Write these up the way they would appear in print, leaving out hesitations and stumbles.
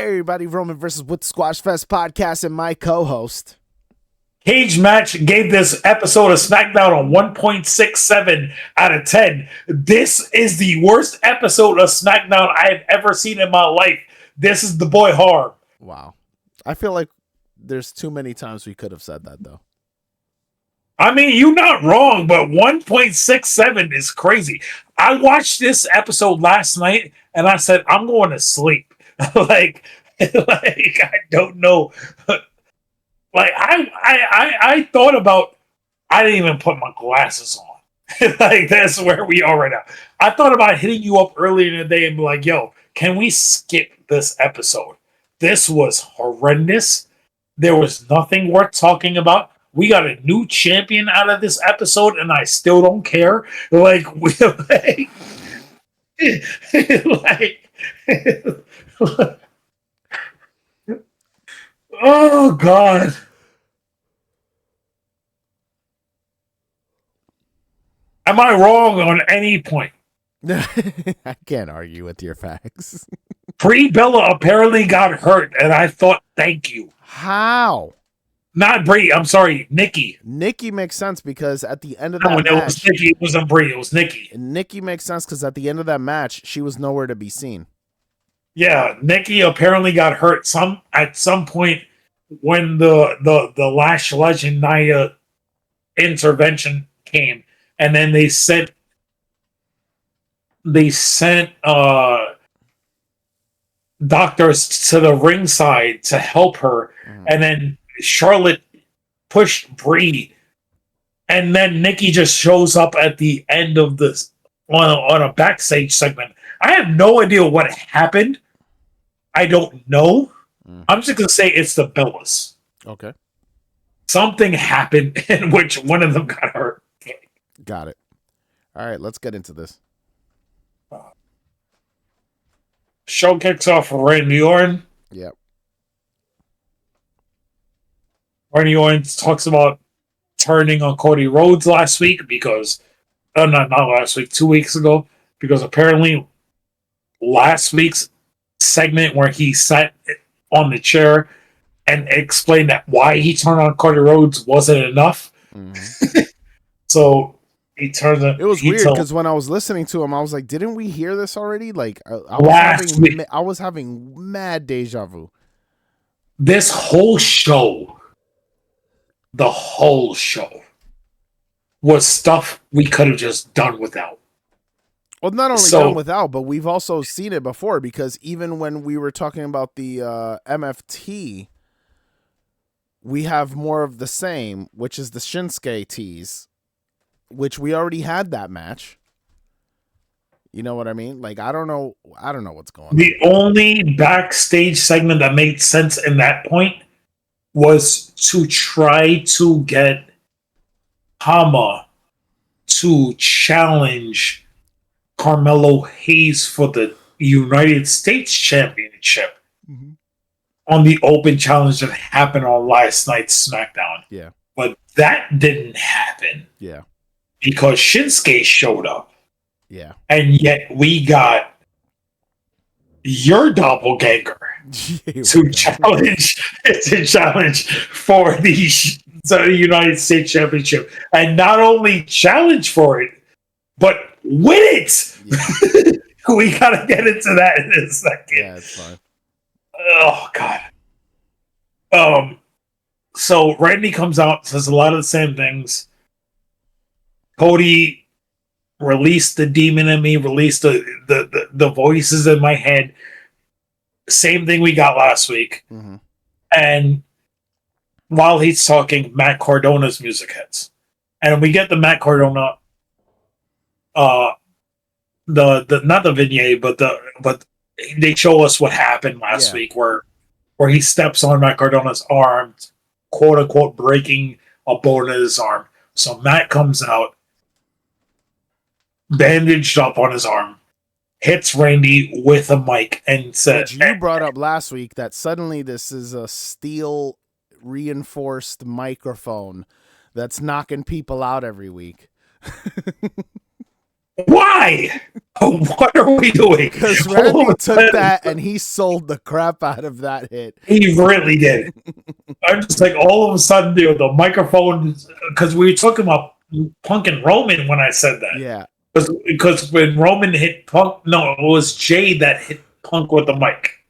everybody, Roman versus with Squashfest podcast and my co-host. Cage Match gave this episode of Smackdown a 1.67 out of 10. This is the worst episode of Smackdown I've ever seen in my life. This is the boy Harm. Wow. I feel like there's too many times we could have said that, though. I mean, you're not wrong, but 1.67 is crazy. I watched this episode last night, and I said, I'm going to sleep. like, I don't know. Like, I thought about, I didn't even put my glasses on. Like, that's where we are right now. I thought about hitting you up earlier in the day and be like, yo, can we skip this episode? This was horrendous. There was nothing worth talking about. We got a new champion out of this episode, and I still don't care. Like, oh God. Am I wrong on any point? I can't argue with your facts. Brie Bella apparently got hurt, and I thought, thank you. How? Not Brie. I'm sorry, Nikki. Nikki makes sense because at the end of that match, it was Nikki. It wasn't Brie. It was Nikki. Nikki makes sense because at the end of that match, she was nowhere to be seen. Yeah, Nikki apparently got hurt at some point when the Lash Legend Nia intervention came, and then they sent doctors to the ringside to help her, and then Charlotte pushed Brie, and then Nikki just shows up at the end of this on a backstage segment. I have no idea what happened. I don't know. I'm just gonna say it's the Bellas. Okay. Something happened in which one of them got hurt. Got it. All right, let's get into this. Show kicks off for Randy Orton. Yep. Randy Orton talks about turning on Cody Rhodes last week because, not last week, 2 weeks ago, because apparently last week's segment where he sat on the chair and explained that why he turned on Cody Rhodes wasn't enough. Mm-hmm. So he turns on. It was weird because when I was listening to him, I was like, "Didn't we hear this already?" Like I was having mad deja vu. This whole show, the whole show, was stuff we could have just done without. Well, not only done without, but we've also seen it before because even when we were talking about the MFT, we have more of the same, which is the Shinsuke tease, which we already had that match. You know what I mean? Like, I don't know what's going on. The only backstage segment that made sense in that point was to try to get Hama to challenge Carmelo Hayes for the United States Championship on the open challenge that happened on last night's SmackDown. Yeah. But that didn't happen. Yeah. Because Shinsuke showed up. Yeah. And yet we got your doppelganger to challenge for the United States Championship. And not only challenge for it, but win it. Yeah. We gotta get into that in a second. Yeah, it's fine. Oh God. So Randy comes out, says a lot of the same things. Cody released the demon in me, released the voices in my head. Same thing we got last week. Mm-hmm. And while he's talking, Matt Cardona's music hits. And we get the Matt Cardona the not the vignette, but they show us what happened last week where he steps on Matt Cardona's arm, quote unquote breaking a bone in his arm. So Matt comes out, bandaged up on his arm, hits Randy with a mic and says, which you brought up last week that suddenly this is a steel reinforced microphone that's knocking people out every week. Why? What are we doing? Because Randy took that and he sold the crap out of that hit. He really did. I'm just like, all of a sudden, the microphone, because we were talking about Punk and Roman when I said that. Yeah. Because when Roman hit Punk, no, it was Jay that hit Punk with the mic.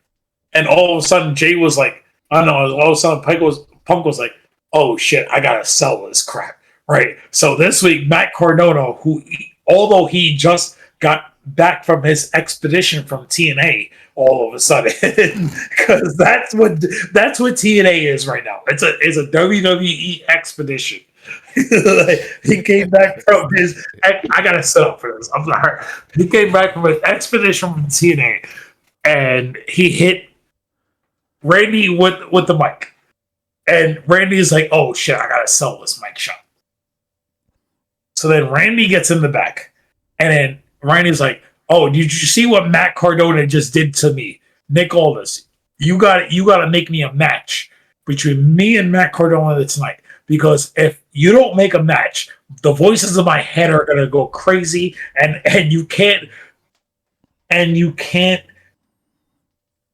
And all of a sudden, Jay was like, I don't know, all of a sudden, Punk was like, oh shit, I gotta sell this crap. Right? So this week, Matt Cardona, although he just got back from his expedition from TNA, all of a sudden, because that's what TNA is right now. It's a WWE expedition. He came back from his. I gotta set up for this. I'm sorry. He came back from an expedition from TNA, and he hit Randy with the mic, and Randy's like, "Oh shit, I gotta sell this mic shot." So then Randy gets in the back, and then Randy's like, "Oh, did you see what Matt Cardona just did to me, Nick Aldis? You got to make me a match between me and Matt Cardona tonight, because if you don't make a match, the voices in my head are gonna go crazy, and you can't,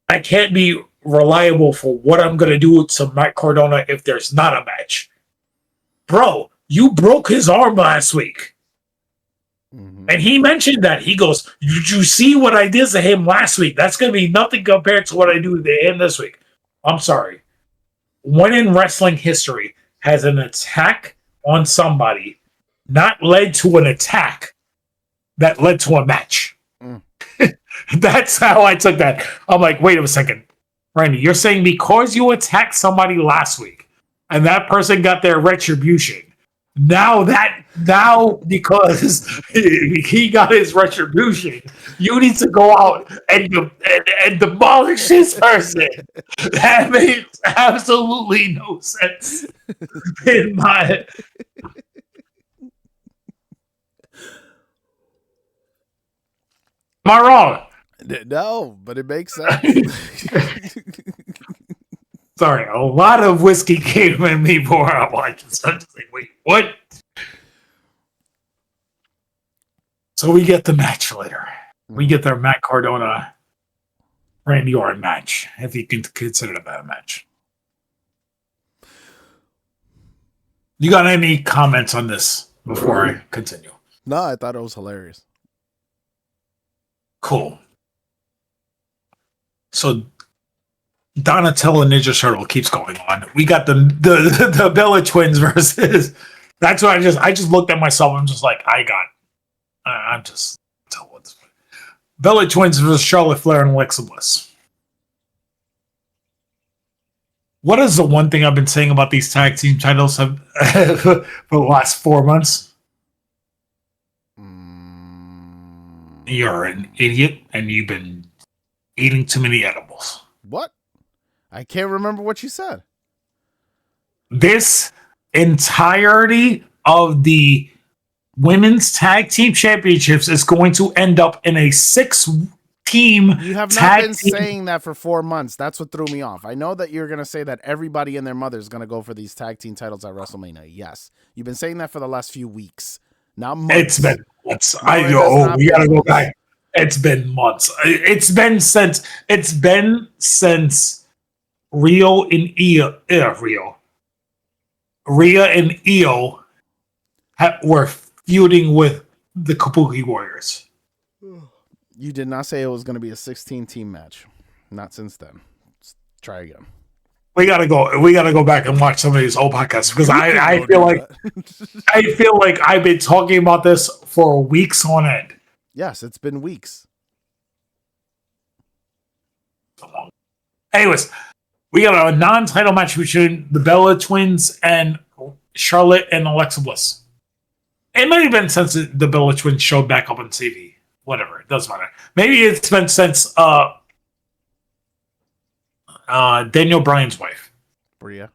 I can't be reliable for what I'm gonna do to Matt Cardona if there's not a match, bro." You broke his arm last week. Mm-hmm. And he mentioned that. He goes, "Did you see what I did to him last week? That's going to be nothing compared to what I do to him this week." I'm sorry. When in wrestling history has an attack on somebody not led to an attack that led to a match? Mm. That's how I took that. I'm like, wait a second. Randy, you're saying because you attacked somebody last week and that person got their retribution, Now because he got his retribution, you need to go out and demolish this person. That makes absolutely no sense in my. Am I wrong? No, but it makes sense. Sorry, a lot of whiskey came in me before I watched this. I'm just like, wait, what? So we get the match later. We get their Matt Cardona, Randy Orton match, if you can consider that a match. You got any comments on this before I continue? No, I thought it was hilarious. Cool. So Donatello Ninja Turtle keeps going on. We got the Bella Twins versus. That's what I just looked at myself. I'm just like, I'm just tell what's Bella Twins versus Charlotte Flair and Alexa Bliss. What is the one thing I've been saying about these tag team titles for the last 4 months? You're an idiot and you've been eating too many edibles. What? I can't remember what you said. This entirety of the women's tag team championships is going to end up in a 6-team. You have not been saying that for 4 months. That's what threw me off. I know that you're going to say that everybody and their mother is going to go for these tag team titles at WrestleMania. Yes. You've been saying that for the last few weeks. Not months. It's been months. We got to go back. It's been months. It's been since Rhea and Io were feuding with the Kabuki Warriors. You did not say it was going to be a 16-team match. Not since then. Let's try again. We gotta go back and watch some of these old podcasts because I feel like I've been talking about this for weeks on end. Yes, it's been weeks. Anyways, we got a non-title match between the Bella Twins and Charlotte and Alexa Bliss. It might have been since the Bella Twins showed back up on TV. Whatever, it doesn't matter. Maybe it's been since Daniel Bryan's wife, Brie.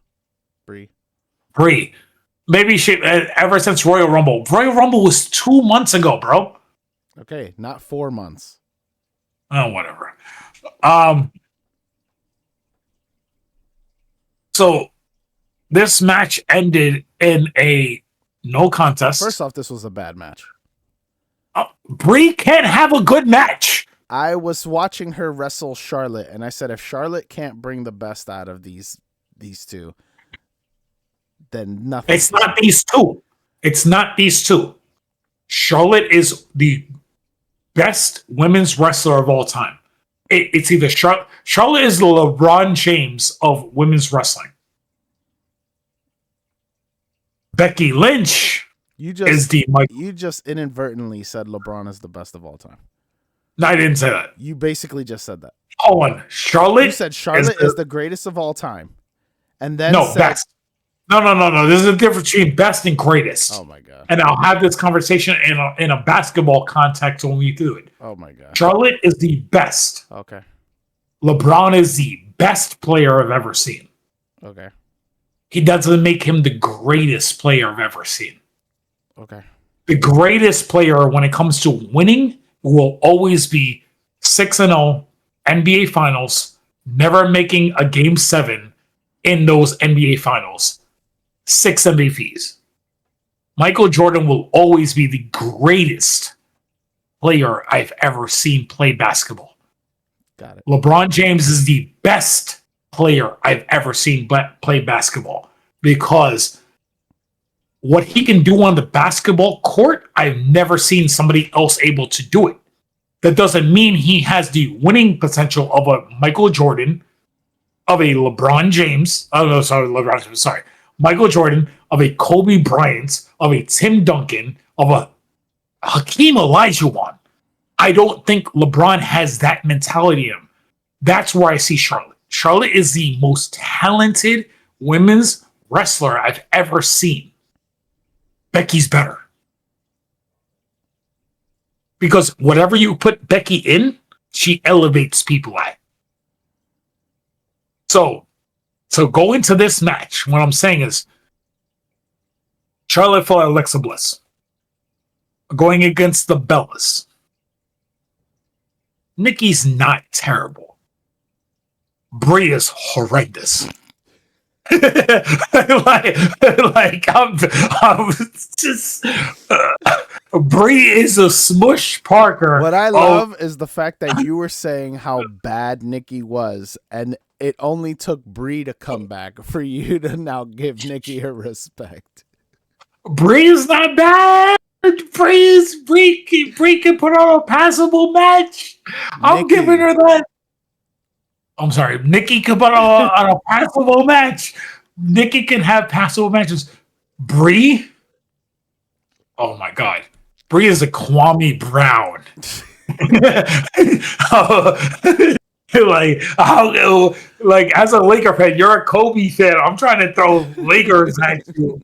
Maybe she ever since Royal Rumble. Royal Rumble was 2 months ago, bro. Okay, not 4 months. Oh, whatever. So this match ended in a no contest. First off, this was a bad match. Brie can't have a good match. I was watching her wrestle Charlotte, and I said, if Charlotte can't bring the best out of these two, then nothing. It's not these two. It's not these two. Charlotte is the best women's wrestler of all time. It's either Charlotte is the LeBron James of women's wrestling. Becky Lynch you just inadvertently said LeBron is the best of all time. No, I didn't say that. You basically just said that. Hold on. Charlotte. You said Charlotte is the greatest of all time. And then best. No. There's a difference between best and greatest. Oh my god. And I'll have this conversation in a basketball context when we do it. Oh my god. Charlotte is the best. Okay. LeBron is the best player I've ever seen. Okay. He doesn't make him the greatest player I've ever seen. Okay. The greatest player when it comes to winning will always be 6-0 NBA Finals, never making a Game 7 in those NBA Finals. 6 MVPs. Michael Jordan will always be the greatest player I've ever seen play basketball. Got it. LeBron James is the best player I've ever seen play basketball because what he can do on the basketball court, I've never seen somebody else able to do it. That doesn't mean he has the winning potential of a Michael Jordan, of a LeBron James. Oh, no, sorry. Michael Jordan, of a Kobe Bryant, of a Tim Duncan, of a Hakeem Olajuwon. I don't think LeBron has that mentality in him. That's where I see Charlotte. Charlotte is the most talented women's wrestler I've ever seen. Becky's better. Because whatever you put Becky in, she elevates people at. So go into this match. What I'm saying is Charlotte for Alexa Bliss. Going against the Bellas. Nikki's not terrible. Brie is horrendous. I'm just Brie is a smush Parker. What I love is the fact that you were saying how bad Nikki was, and it only took Brie to come back for you to now give Nikki her respect. Brie is not bad. Brie can put on a passable match. I'm giving her that. I'm sorry. Nikki can put on a passable match. Nikki can have passable matches. Brie? Oh my God. Brie is a Kwame Brown. Like as a Laker fan, you're a Kobe fan. I'm trying to throw Lakers at you.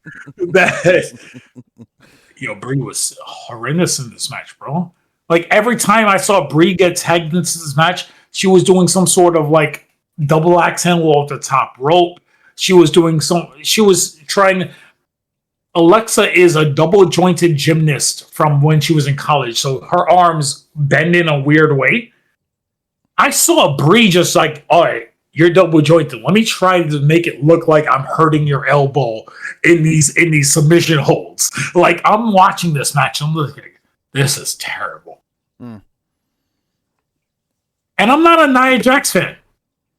Brie was horrendous in this match, bro. Like every time I saw Brie get tagged into this match, she was doing some sort of like double axe handle off the top rope. She was trying. Alexa is a double jointed gymnast from when she was in college. So her arms bend in a weird way. I saw Brie just like, all right, you're double jointed. Let me try to make it look like I'm hurting your elbow in these submission holds. Like I'm watching this match. I'm looking, this is terrible. Mm. And I'm not a Nia Jax fan.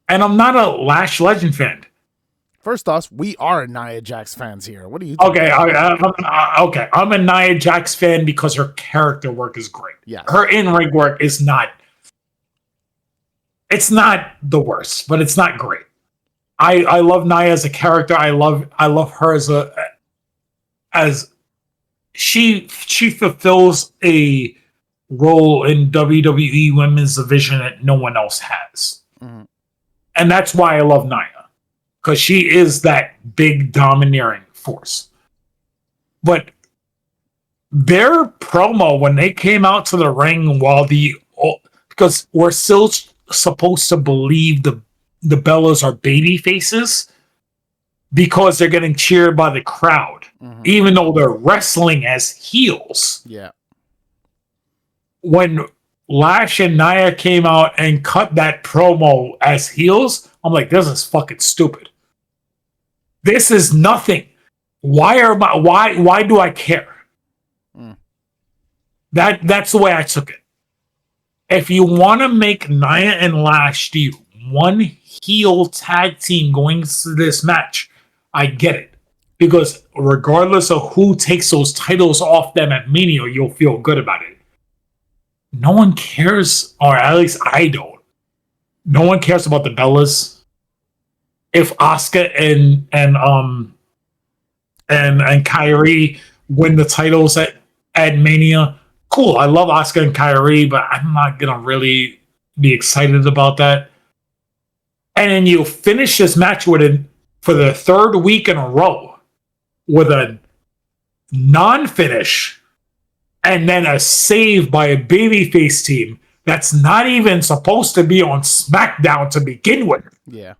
And I'm not a Lash Legend fan. First off, we are Nia Jax fans here. What are you talking about? Okay. I'm a Nia Jax fan because her character work is great. Yeah. Her in-ring work is not... It's not the worst, but it's not great. I love Nia as a character. I love her as she fulfills a role in WWE Women's Division that no one else has. Mm-hmm. And that's why I love Nia. Because she is that big domineering force. But their promo when they came out to the ring because we're still supposed to believe the Bellas are baby faces because they're getting cheered by the crowd, even though they're wrestling as heels. Yeah. When Lash and Nia came out and cut that promo as heels, I'm like, this is fucking stupid. This is nothing. Why do I care? That's the way I took it. If you want to make Nia and Lash the one heel tag team going to this match, I get it. Because regardless of who takes those titles off them at Mania, you'll feel good about it. No one cares, or at least I don't. No one cares about the Bellas. If Asuka and Kyrie win the titles at Mania, cool. I love Asuka and Kyrie, but I'm not gonna really be excited about that. And then you finish this match for the third week in a row with a non-finish and then a save by a babyface team that's not even supposed to be on SmackDown to begin with. Yeah.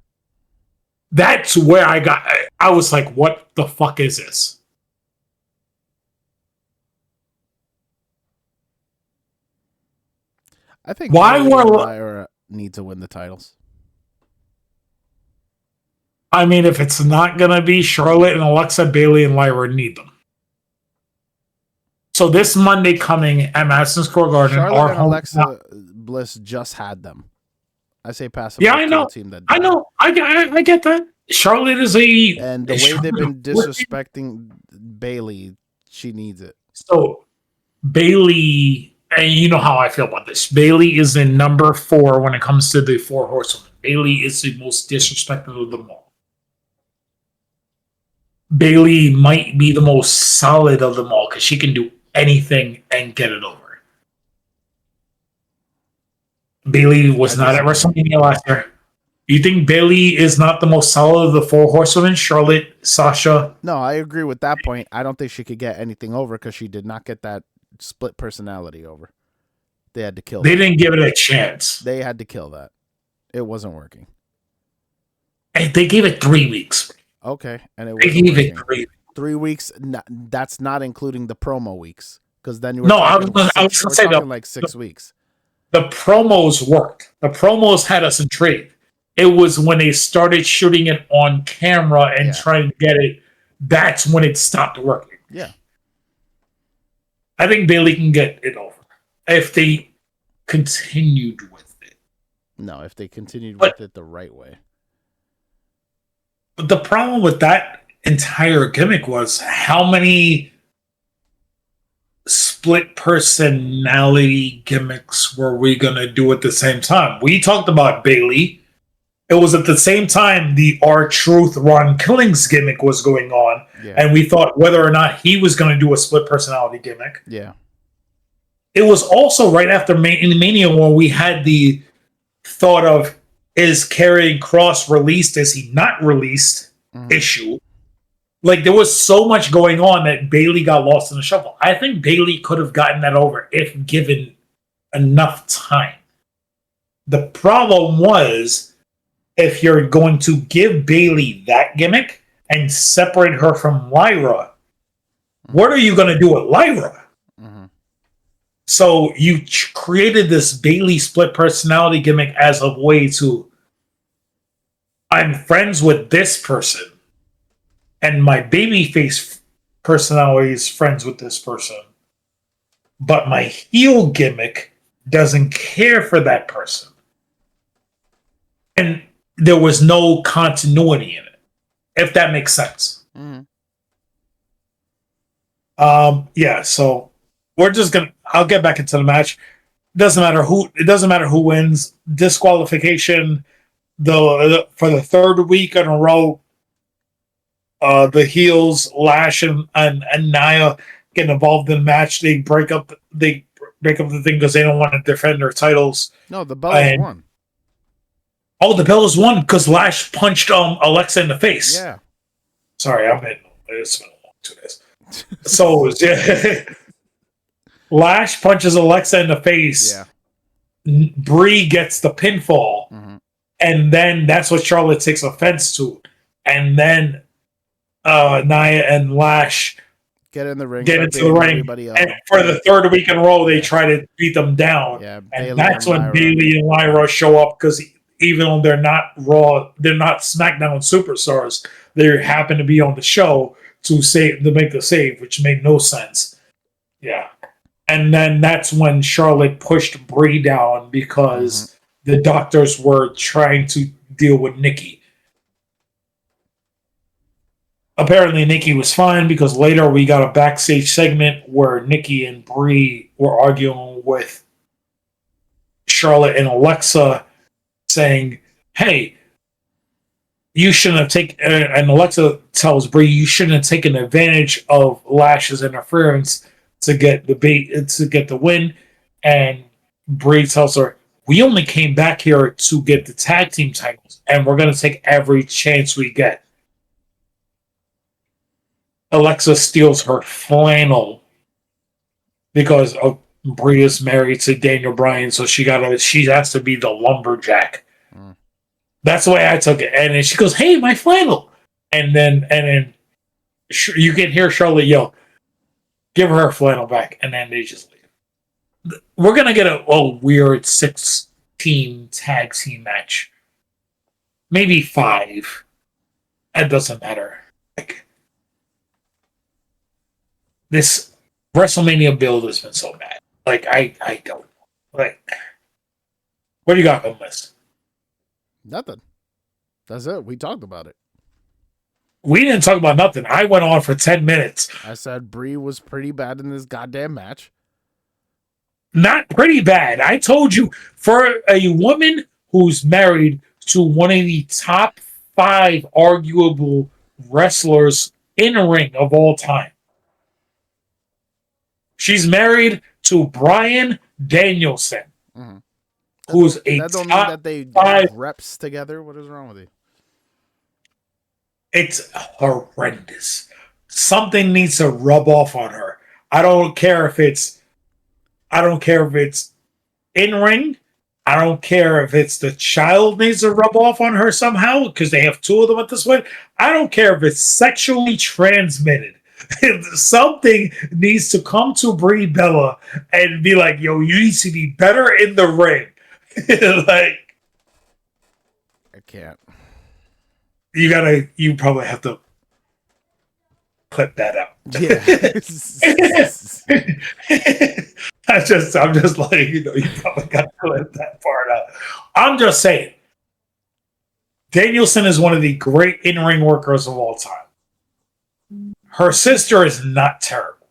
That's where I was like, what the fuck is this? I think Lyra need to win the titles. I mean, if it's not going to be Charlotte and Alexa, Bayley and Lyra need them. So this Monday coming at Madison Square Garden, Charlotte and Alexa Bliss just had them. I say pass them. Yeah, I know. I know. I get that. Charlotte is and the way they've been disrespecting Bayley, she needs it. So Bayley, and you know how I feel about this. Bayley is in number 4 when it comes to the 4 horsewomen. Bayley is the most disrespected of them all. Bayley might be the most solid of them all because she can do anything and get it over. Bayley was not at WrestleMania last year. You think Bayley is not the most solid of the 4 horsewomen? Charlotte, Sasha? No, I agree with that point. I don't think she could get anything over because she did not get that split personality over. They had to kill They didn't give it a chance. They had to kill that. It wasn't working. And they gave it 3 weeks. Okay, and they gave it 3 weeks. That's not including the promo weeks, because then you were I was going to say like 6 weeks. The promos worked. The promos had us intrigued. It was when they started shooting it on camera and trying to get it. That's when it stopped working. Yeah, I think Bayley can get it over if they continued with it. No, if they continued with it the right way. But the problem with that entire gimmick was how many split personality gimmicks were we going to do at the same time? We talked about Bayley. It was at the same time the R-Truth Ron Killings gimmick was going on. Yeah. And we thought whether or not he was going to do a split personality gimmick. Yeah. It was also right after Mania when we had the thought of, is Karrion Kross released? Is he not released? Issue. Like, there was so much going on that Bayley got lost in the shuffle. I think Bayley could have gotten that over if given enough time. The problem was, if you're going to give Bayley that gimmick and separate her from Lyra, what are you going to do with Lyra? Mm-hmm. So you created this Bayley split personality gimmick as a way to, I'm friends with this person, and my babyface personality is friends with this person, but my heel gimmick doesn't care for that person. And there was no continuity in it, if that makes sense. Mm-hmm. Yeah, so we're just gonna. I'll get back into the match. It doesn't matter who wins. Disqualification. For the third week in a row, the heels Lash and Nia get involved in the match. They break up the thing because they don't want to defend their titles. No, the Bellas won. Oh, the Bellas won because Lash punched Alexa in the face. Yeah. Sorry, it's been a long 2 days. So Lash punches Alexa in the face. Yeah. Brie gets the pinfall. Mm-hmm. And then that's what Charlotte takes offense to. And then Nia and Lash get into the ring. And for the third week in a row, they try to beat them down. Yeah, and that's when Bayley and Lyra show up because even though they're not Raw, they're not SmackDown superstars, they happen to be on the show to make the save, which made no sense. Yeah. And then that's when Charlotte pushed Brie down because the doctors were trying to deal with Nikki. Apparently, Nikki was fine because later we got a backstage segment where Nikki and Brie were arguing with Charlotte and Alexa, saying, "Hey, you shouldn't have taken." And Alexa tells Brie, "You shouldn't have taken advantage of Lash's interference to get the win." And Brie tells her, "We only came back here to get the tag team titles, and we're going to take every chance we get." Alexa steals her flannel because Brie is married to Daniel Bryan, so she has to be the lumberjack. That's the way I took it. And then she goes, "Hey, my flannel!" And then you can hear Charlotte yell, "Give her flannel back!" And then they just leave. We're gonna get a weird 6-team tag team match, maybe 5. It doesn't matter. Like, this WrestleMania build has been so bad. Like, I don't like. What do you got on this? Nothing. That's it. We talked about it. We didn't talk about nothing. I went on for 10 minutes. I said Brie was pretty bad in this goddamn match. Not pretty bad. I told you, for a woman who's married to one of the top 5 arguable wrestlers in a ring of all time. She's married to Bryan Danielson, who's a that don't top mean that they 5 reps together. What is wrong with you? It's horrendous. Something needs to rub off on her. I don't care if it's in ring. I don't care if it's the child needs to rub off on her somehow because they have 2 of them at this point. I don't care if it's sexually transmitted. Something needs to come to Brie Bella and be like, "Yo, you need to be better in the ring." Like, I can't. You probably have to clip that out. Yeah. I'm just like, you probably got to clip that part out. I'm just saying, Danielson is one of the great in-ring workers of all time. Her sister is not terrible.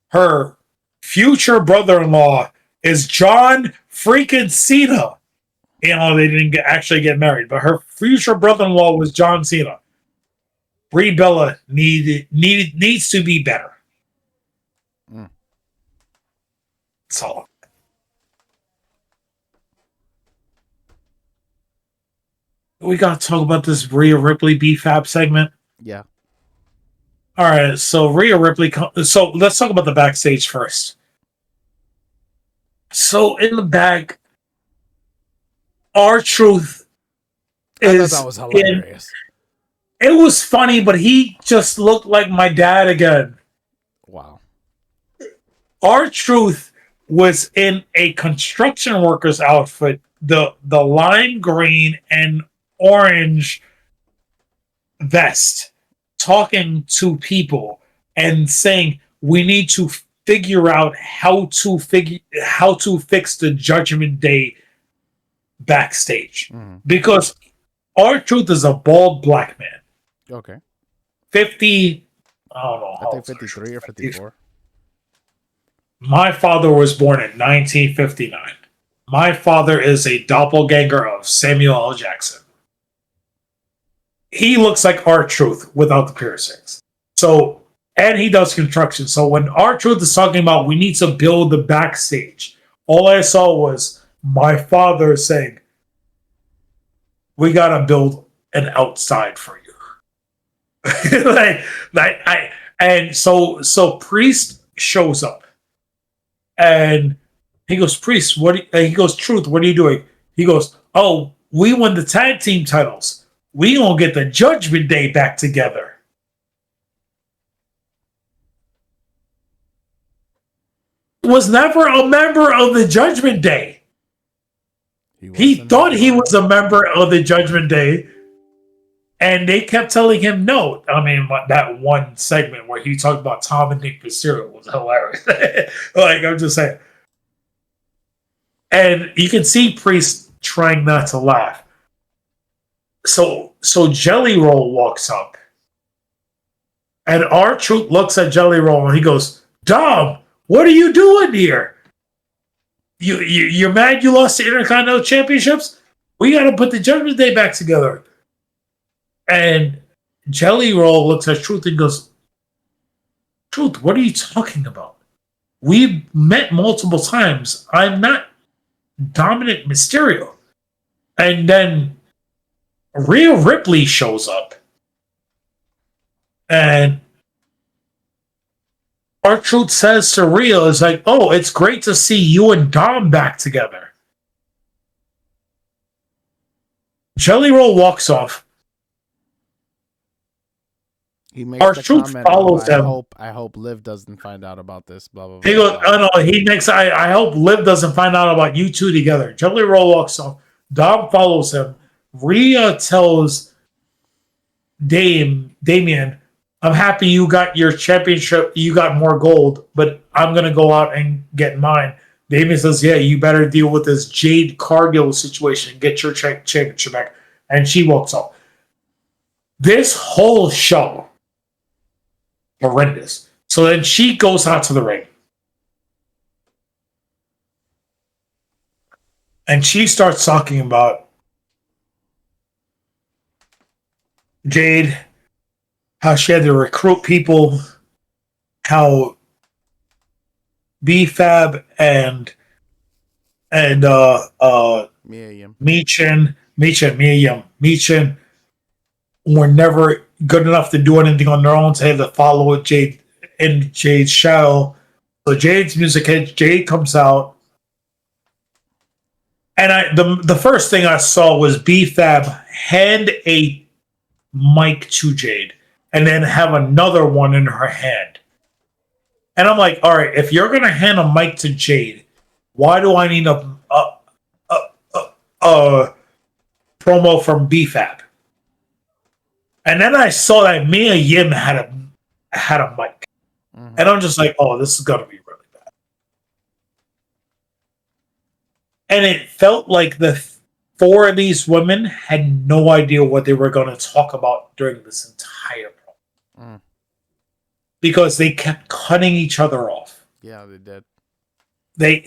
Her future brother-in-law is John freaking Cena. They didn't actually get married, but her future brother-in-law was John Cena. Brie Bella needs to be better. That's all. We got to talk about this Rhea Ripley BFAB segment. Yeah. All right, so Rhea Ripley. So let's talk about the backstage first. So in the back, R-Truth is. That was hilarious. It was funny, but he just looked like my dad again. Wow. R-Truth was in a construction worker's outfit, the lime green and orange vest, talking to people and saying, "We need to figure out how to fix the Judgment Day backstage." Because R-Truth is a bald black man. Okay. 50, I don't know. I think 53 or 54. My father was born in 1959. My father is a doppelganger of Samuel L. Jackson. He looks like R-Truth without the piercings. So, and he does construction. So when R-Truth is talking about we need to build the backstage, all I saw was my father saying, "We got to build an outside for you." So Priest shows up and he goes, "Priest, he goes, Truth, what are you doing?" He goes, "Oh, we won the tag team titles. We gonna get the Judgment Day back together." Was never a member of the Judgment Day. He thought he was a member of the Judgment Day. And they kept telling him no. I mean, that one segment where he talked about Tom and Nick Mysterio was hilarious. Like, I'm just saying. And you can see Priest trying not to laugh. So Jelly Roll walks up. And R-Truth looks at Jelly Roll and he goes, Dom, what are you doing here? You're mad you lost the Intercontinental Championships? We got to put the Judgment Day back together. And Jelly Roll looks at Truth and goes, Truth, what are you talking about? We've met multiple times. I'm not Dominic Mysterio. And then Rhea Ripley shows up. And R-Truth says to Rhea, is like, oh, it's great to see you and Dom back together. Jelly Roll walks off. He makes R-Truth follows him. I hope Liv doesn't find out about this. Blah blah. He goes, oh no. He next. I hope Liv doesn't find out about you two together. Jelly Roll walks off. Dom follows him. Rhea tells Damien, I'm happy you got your championship. You got more gold, but I'm gonna go out and get mine. Damien says, yeah, you better deal with this Jade Cargill situation. Get your championship back. And she walks off. This whole show. Horrendous. So then she goes out to the ring. And she starts talking about Jade, how she had to recruit people, how B-Fab and Michin were never good enough to do anything on their own, so they had to follow Jade in Jade's shadow. So Jade's music hits, Jade comes out. And the first thing I saw was B-Fab hand a mic to Jade and then have another one in her hand. And I'm like, all right, if you're going to hand a mic to Jade, why do I need a promo from B-Fab? And then I saw that Mia Yim had a mic. Mm-hmm. And I'm just like, oh, this is going to be really bad. And it felt like the four of these women had no idea what they were going to talk about during this entire program. Because they kept cutting each other off. Yeah, they did. They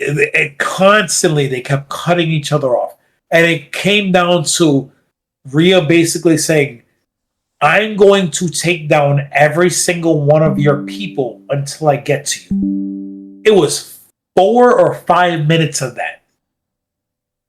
kept cutting each other off. And it came down to Rhea basically saying, I'm going to take down every single one of your people until I get to you. It was 4 or 5 minutes of that.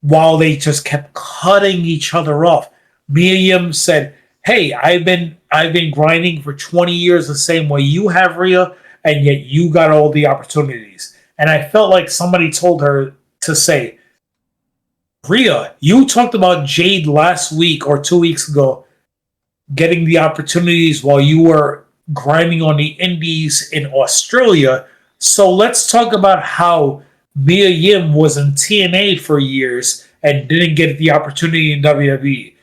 While they just kept cutting each other off. Mia Yim said, hey, I've been grinding for 20 years the same way you have, Rhea, and yet you got all the opportunities. And I felt like somebody told her to say, Rhea, you talked about Jade last week or 2 weeks ago getting the opportunities while you were grinding on the indies in Australia. So let's talk about how Mia Yim was in TNA for years and didn't get the opportunity in WWE.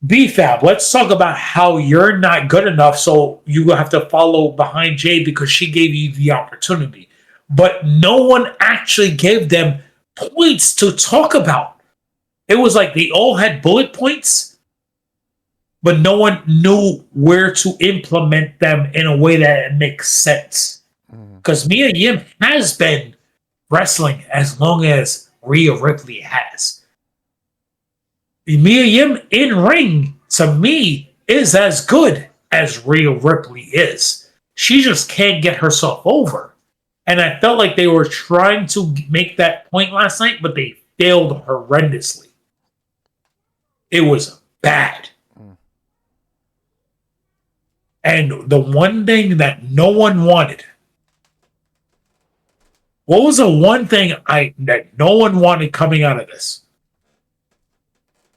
B-Fab, let's talk about how you're not good enough, so you have to follow behind Jade because she gave you the opportunity. But no one actually gave them points to talk about. It was like they all had bullet points, but no one knew where to implement them in a way that makes sense. Because Mia Yim has been wrestling as long as Rhea Ripley has. Mia Yim in ring, to me, is as good as Rhea Ripley is. She just can't get herself over. And I felt like they were trying to make that point last night, but they failed horrendously. It was bad. And the one thing that no one wanted, what was the one thing that no one wanted coming out of this?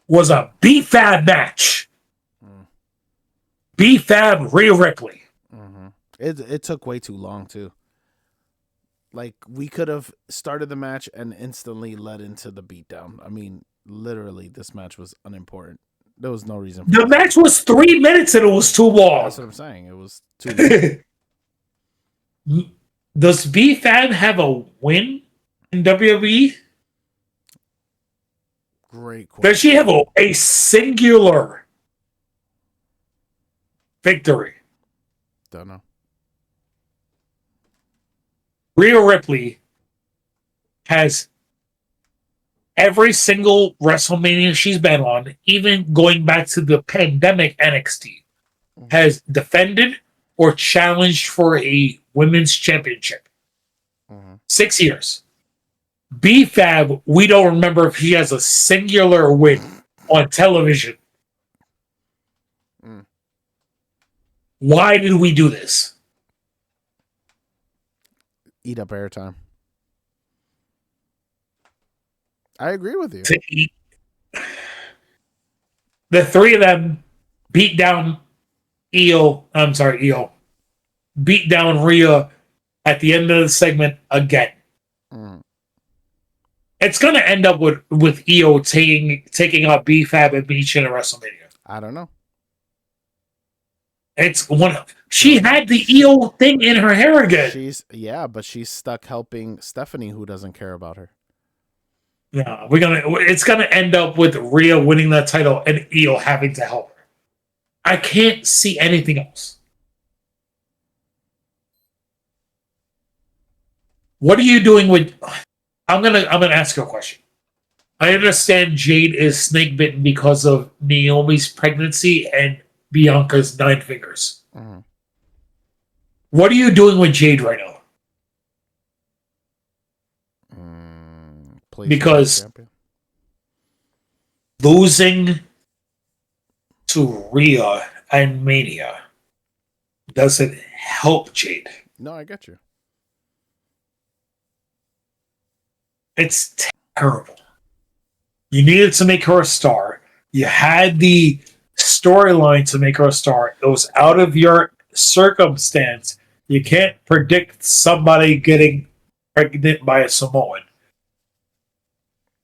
Was a B-Fab match. B-Fab, Rhea Ripley. Mm-hmm. It took way too long, too. Like, we could have started the match and instantly led into the beatdown. I mean, literally, this match was unimportant. There was no reason for The this. match was 3 minutes and it was too long. That's what I'm saying. It was too long. Does B-Fab have a win in WWE? Great question. Does she have a singular victory? Don't know. Rhea Ripley has every single WrestleMania she's been on, even going back to the pandemic NXT, has defended or challenged for a women's championship. 6 years. B-Fab, we don't remember if he has a singular win on television. Why did we do this? Eat up airtime. I agree with you. To eat. The three of them beat down Io. Beat down Rhea at the end of the segment again. It's going to end up with Io taking out B-Fab and Beach in a WrestleMania. I don't know. It's one. She had the Io thing in her hair again. But she's stuck helping Stephanie, who doesn't care about her. Yeah, it's gonna end up with Rhea winning that title and Io having to help her. I can't see anything else. What are you doing with? I'm gonna ask you a question. I understand Jade is snake bitten because of Naomi's pregnancy and Bianca's 9 fingers. What are you doing with Jade right now? Because losing to Rhea and Mania doesn't help Jade. No, I get you. It's terrible. You needed to make her a star. You had the storyline to make her a star. It was out of your circumstance. You can't predict somebody getting pregnant by a Samoan.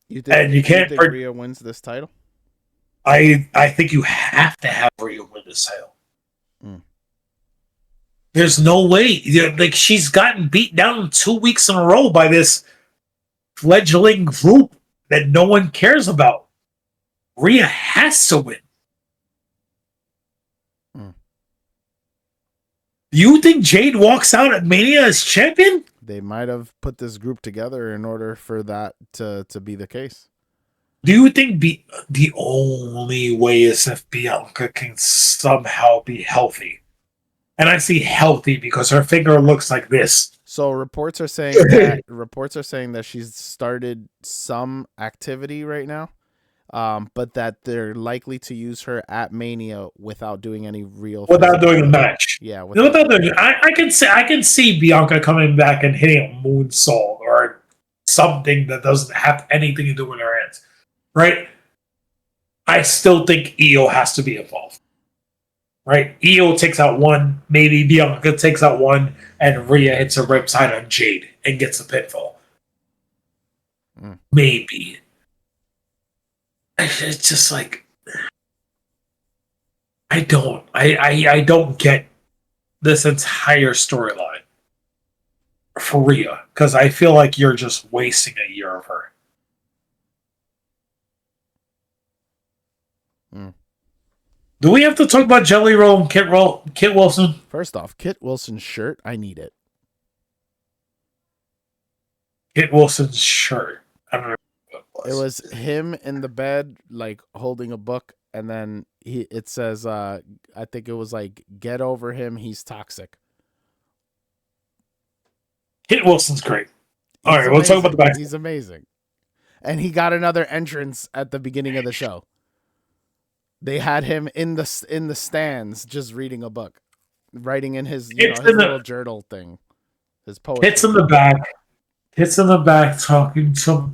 You think Rhea wins this title? I think you have to have Rhea win this title. There's no way. Like, she's gotten beat down 2 weeks in a row by this fledgling group that no one cares about. Rhea has to win. You think Jade walks out at Mania as champion? They might have put this group together in order for that to be the case. Do you think the only way is if Bianca can somehow be healthy? And I see healthy because her finger looks like this. So reports are saying that she's started some activity right now, but that they're likely to use her at Mania without doing any real doing a match. Yeah, I can see Bianca coming back and hitting a moonsault or something that doesn't have anything to do with her hands, right? I still think Io has to be involved. Right? Io takes out one, maybe Bianca takes out one, and Rhea hits a riptide on Jade and gets the pinfall. Maybe. It's just like, I don't get this entire storyline for Rhea, because I feel like you're just wasting a year of her. Do we have to talk about Jelly Roll and Kit Wilson? First off, Kit Wilson's shirt, I need it. Kit Wilson's shirt. I don't know what it was. Him in the bed, like holding a book, and then it says, I think it was like, "Get over him, he's toxic." Kit Wilson's great. All right, we'll talk about the back. He's amazing. And he got another entrance at the beginning of the show. They had him in the stands just reading a book, writing in his, his little journal thing, his poetry. Hits in the back talking to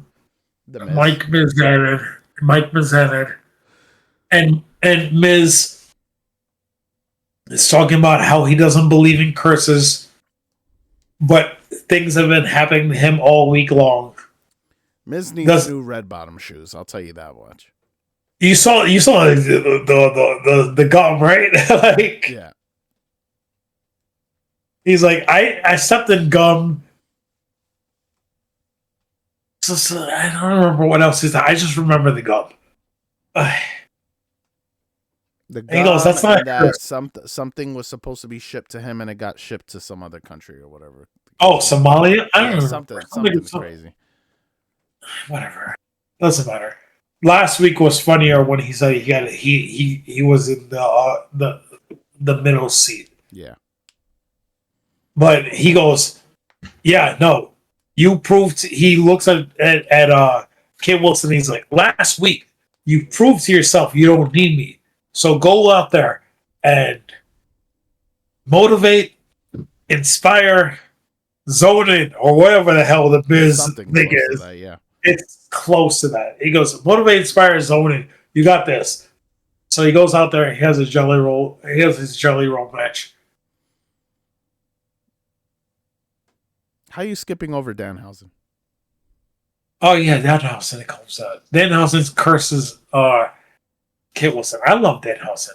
Mike Mizanin. And Miz is talking about how he doesn't believe in curses, but things have been happening to him all week long. Miz needs new red bottom shoes, I'll tell you that much. You saw the gum, right? Like, Yeah. he's like, I stepped in gum. So I don't remember what else is that. I just remember the gum. The And he goes, gum that's not and Chris. that something was supposed to be shipped to him and it got shipped to some other country or whatever. Oh, Somalia? I don't Yeah, remember. something crazy. Whatever. Doesn't matter. Last week was funnier when he said he was in the middle seat. Yeah. But he goes, yeah, no. You proved he looks at Kit Wilson, he's like, last week you proved to yourself you don't need me. So go out there and motivate, inspire, zone in, or whatever the hell the biz Something thing close to is. that, yeah. It's close to that. He goes, motivate, inspire, zone in. You got this. So he goes out there and he has his jelly roll. He has his jelly roll match. How are you skipping over Danhausen? Oh yeah, Danhausen comes out. Danhausen curses Kit Wilson. I love Danhausen.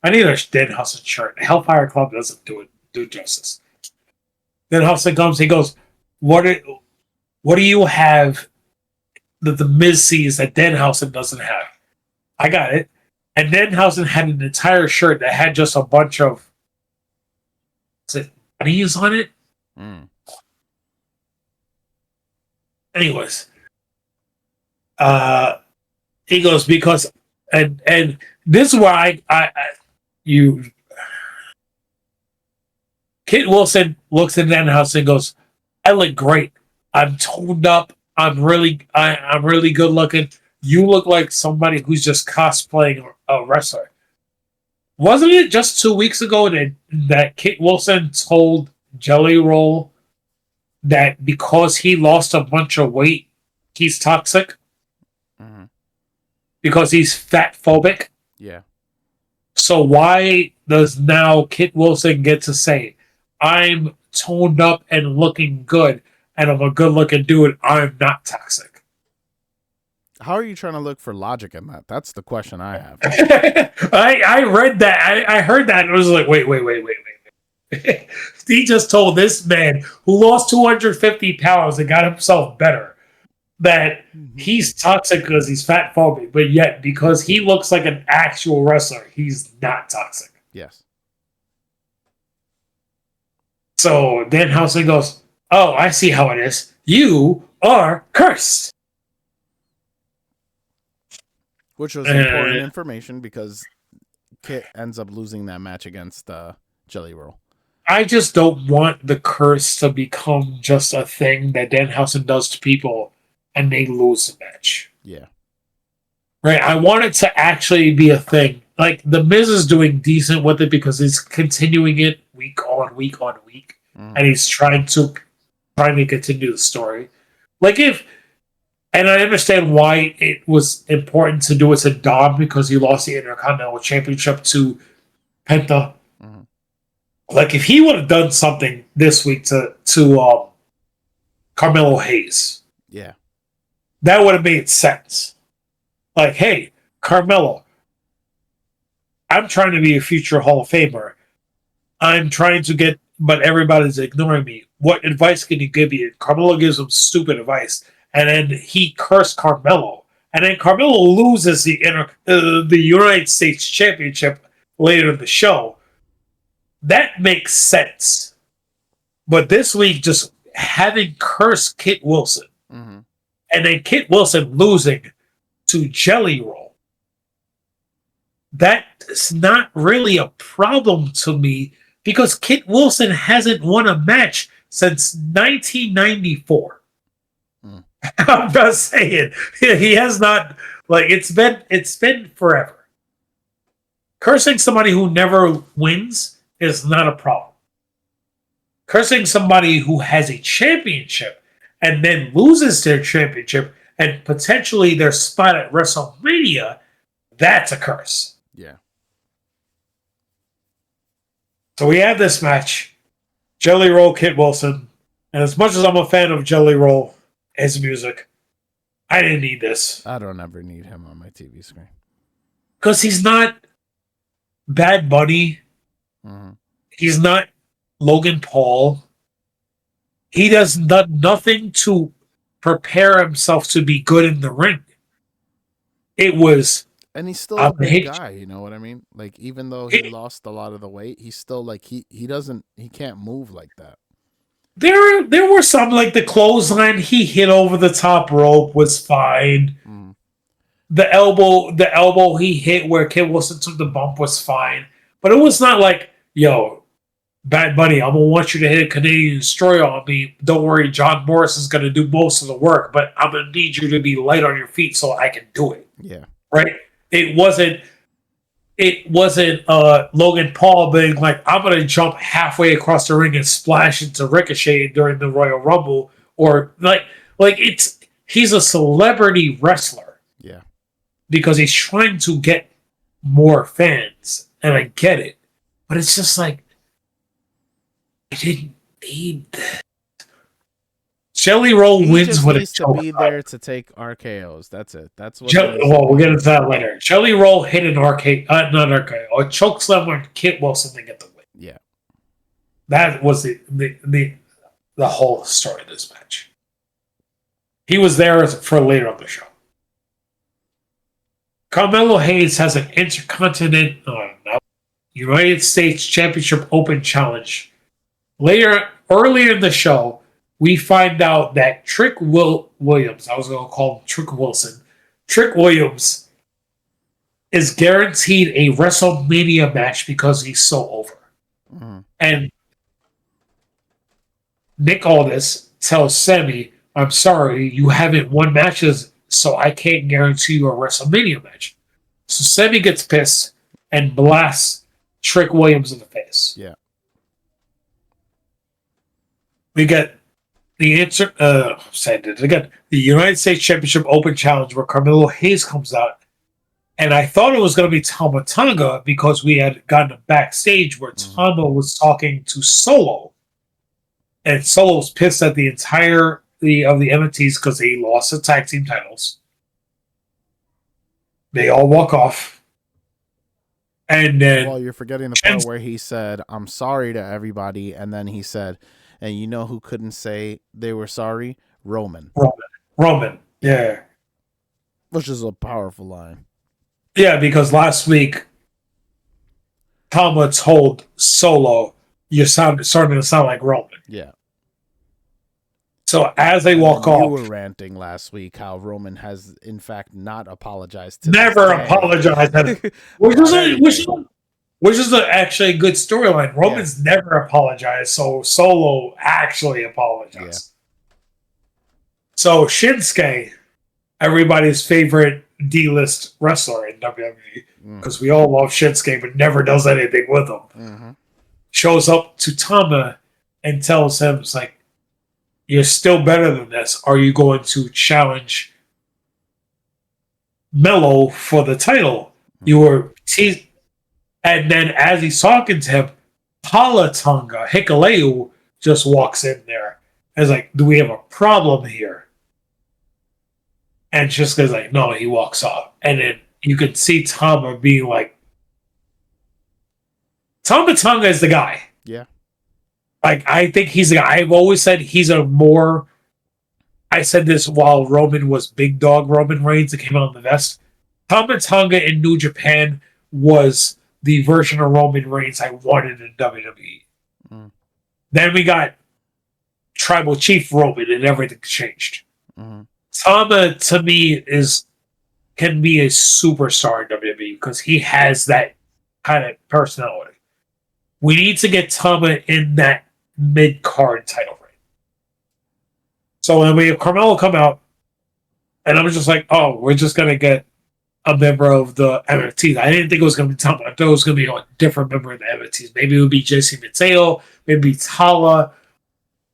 I need a Danhausen shirt. Hellfire Club doesn't do justice. Danhausen comes, he goes, what do you have that the Miz sees that Danhausen doesn't have? I got it. And Danhausen had an entire shirt that had just a bunch of bunnies on it. Mm. Anyways, he goes because and this is why you Kit Wilson looks at Danhausen and goes, I look great. I'm toned up. I'm really good looking. You look like somebody who's just cosplaying a wrestler. Wasn't it just 2 weeks ago that Kit Wilson told Jelly Roll that because he lost a bunch of weight, he's toxic? Mm-hmm. Because he's fat phobic? Yeah. So why does now Kit Wilson get to say, I'm toned up and looking good, and I'm a good looking dude, I'm not toxic? How are you trying to look for logic in that? That's the question I have. I read that. I heard that and I was like, wait. He just told this man who lost 250 pounds and got himself better that he's toxic because he's fat phobic, but yet because he looks like an actual wrestler, he's not toxic. Yes. So Danhausen goes, oh, I see how it is. You are cursed. Which was important information because Kit ends up losing that match against Jelly Roll. I just don't want the curse to become just a thing that Danhausen does to people and they lose the match. Yeah. Right? I want it to actually be a thing. Like, The Miz is doing decent with it because he's continuing it week on week on week. Mm. And he's trying to continue the story. Like, and I understand why it was important to do it to Dom because he lost the Intercontinental Championship to Penta. Mm-hmm. Like, if he would have done something this week to Carmelo Hayes, yeah, that would have made sense. Like, hey, Carmelo, I'm trying to be a future Hall of Famer. I'm trying to get, but everybody's ignoring me. What advice can you give me? And Carmelo gives him stupid advice. And then he cursed Carmelo. And then Carmelo loses the United States Championship later in the show. That makes sense. But this week, just having cursed Kit Wilson, mm-hmm. and then Kit Wilson losing to Jelly Roll, that's not really a problem to me because Kit Wilson hasn't won a match since 1994. I'm just saying, he has not. Like, it's been forever. Cursing somebody who never wins is not a problem. Cursing somebody who has a championship and then loses their championship and potentially their spot at WrestleMania, that's a curse. Yeah. So we have this match, Jelly Roll, Kit Wilson, and as much as I'm a fan of Jelly Roll, his music, I didn't need this. I don't ever need him on my TV screen. because he's not Bad Bunny. Mm-hmm. He's not Logan Paul. He does nothing to prepare himself to be good in the ring. It was, And he's still I'm a big hate guy, you know what I mean? Like even though he you. lost a lot of the weight, he's still like he can't move like that. There were some, like the clothesline he hit over the top rope was fine. Mm-hmm. The elbow he hit where Kid Wilson took the bump was fine. But it was not like, yo, Bad Bunny, I'm gonna want you to hit a Canadian Destroyer on me. Don't worry, John Morris is gonna do most of the work, but I'm gonna need you to be light on your feet so I can do it. Yeah. Right? It wasn't Logan Paul being like, I'm gonna jump halfway across the ring and splash into Ricochet during the Royal Rumble, or he's a celebrity wrestler. Yeah. Because he's trying to get more fans, and I get it, but it's just like I didn't need that. Jelly Roll wins just with a needs to choke be there to take RKOs. That's it. That's what. We'll get into that later. Jelly Roll hit an not RKO, a choke slam on Kit Wilson to get the win. Yeah, that was the whole story of this match. He was there for later on the show. Carmelo Hayes has an United States Championship Open Challenge. Earlier in the show, we find out that Williams, I was going to call him Trick Wilson, Trick Williams is guaranteed a WrestleMania match because he's so over. Mm-hmm. And Nick Aldis tells Sammy, I'm sorry, you haven't won matches, so I can't guarantee you a WrestleMania match. So Sammy gets pissed and blasts Trick Williams in the face. Yeah. We get the answer. Again, the United States Championship Open Challenge where Carmelo Hayes comes out. And I thought it was going to be Tama Tonga because we had gotten backstage where Tama was talking to Solo. And Solo was pissed at the entirety of the MTs because they lost the tag team titles. They all walk off. And then... Well, you're forgetting the part where he said, I'm sorry to everybody. And then he said, and you know who couldn't say they were sorry? Roman. Yeah. Which is a powerful line. Yeah, because last week, Tama told Solo, you're starting to sound like Roman. Yeah. So as they walk off... You were ranting last week how Roman has, in fact, not apologized to never apologized. Which is actually a good storyline. Roman's never apologized, so Solo actually apologized. Yeah. So Shinsuke, everybody's favorite D-list wrestler in WWE, because we all love Shinsuke, but never does anything with him, shows up to Tama and tells him, it's like, you're still better than this. Are you going to challenge Melo for the title? You were teased. And then as he's talking to him, Tonga Hikuleu just walks in there and is like, do we have a problem here? And Shinsuke's like, no, he walks off. And then you could see Tama being like, Tama Tonga is the guy. Yeah. Like, I think he's the guy. I've always said he's I said this while Roman was big dog Roman Reigns that came out in the vest. Tama Tonga in New Japan was the version of Roman Reigns I wanted in WWE. Then we got Tribal Chief Roman and everything changed. Tama, to me, can be a superstar in WWE because he has that kind of personality. We need to get Tama in that mid-card title reign. So when we have Carmelo come out, and I'm just like, oh, we're just going to get a member of the MFTs. I didn't think it was going to be Tama. I thought it was going to be a different member of the MFTs. Maybe it would be JC Mateo, maybe Tala.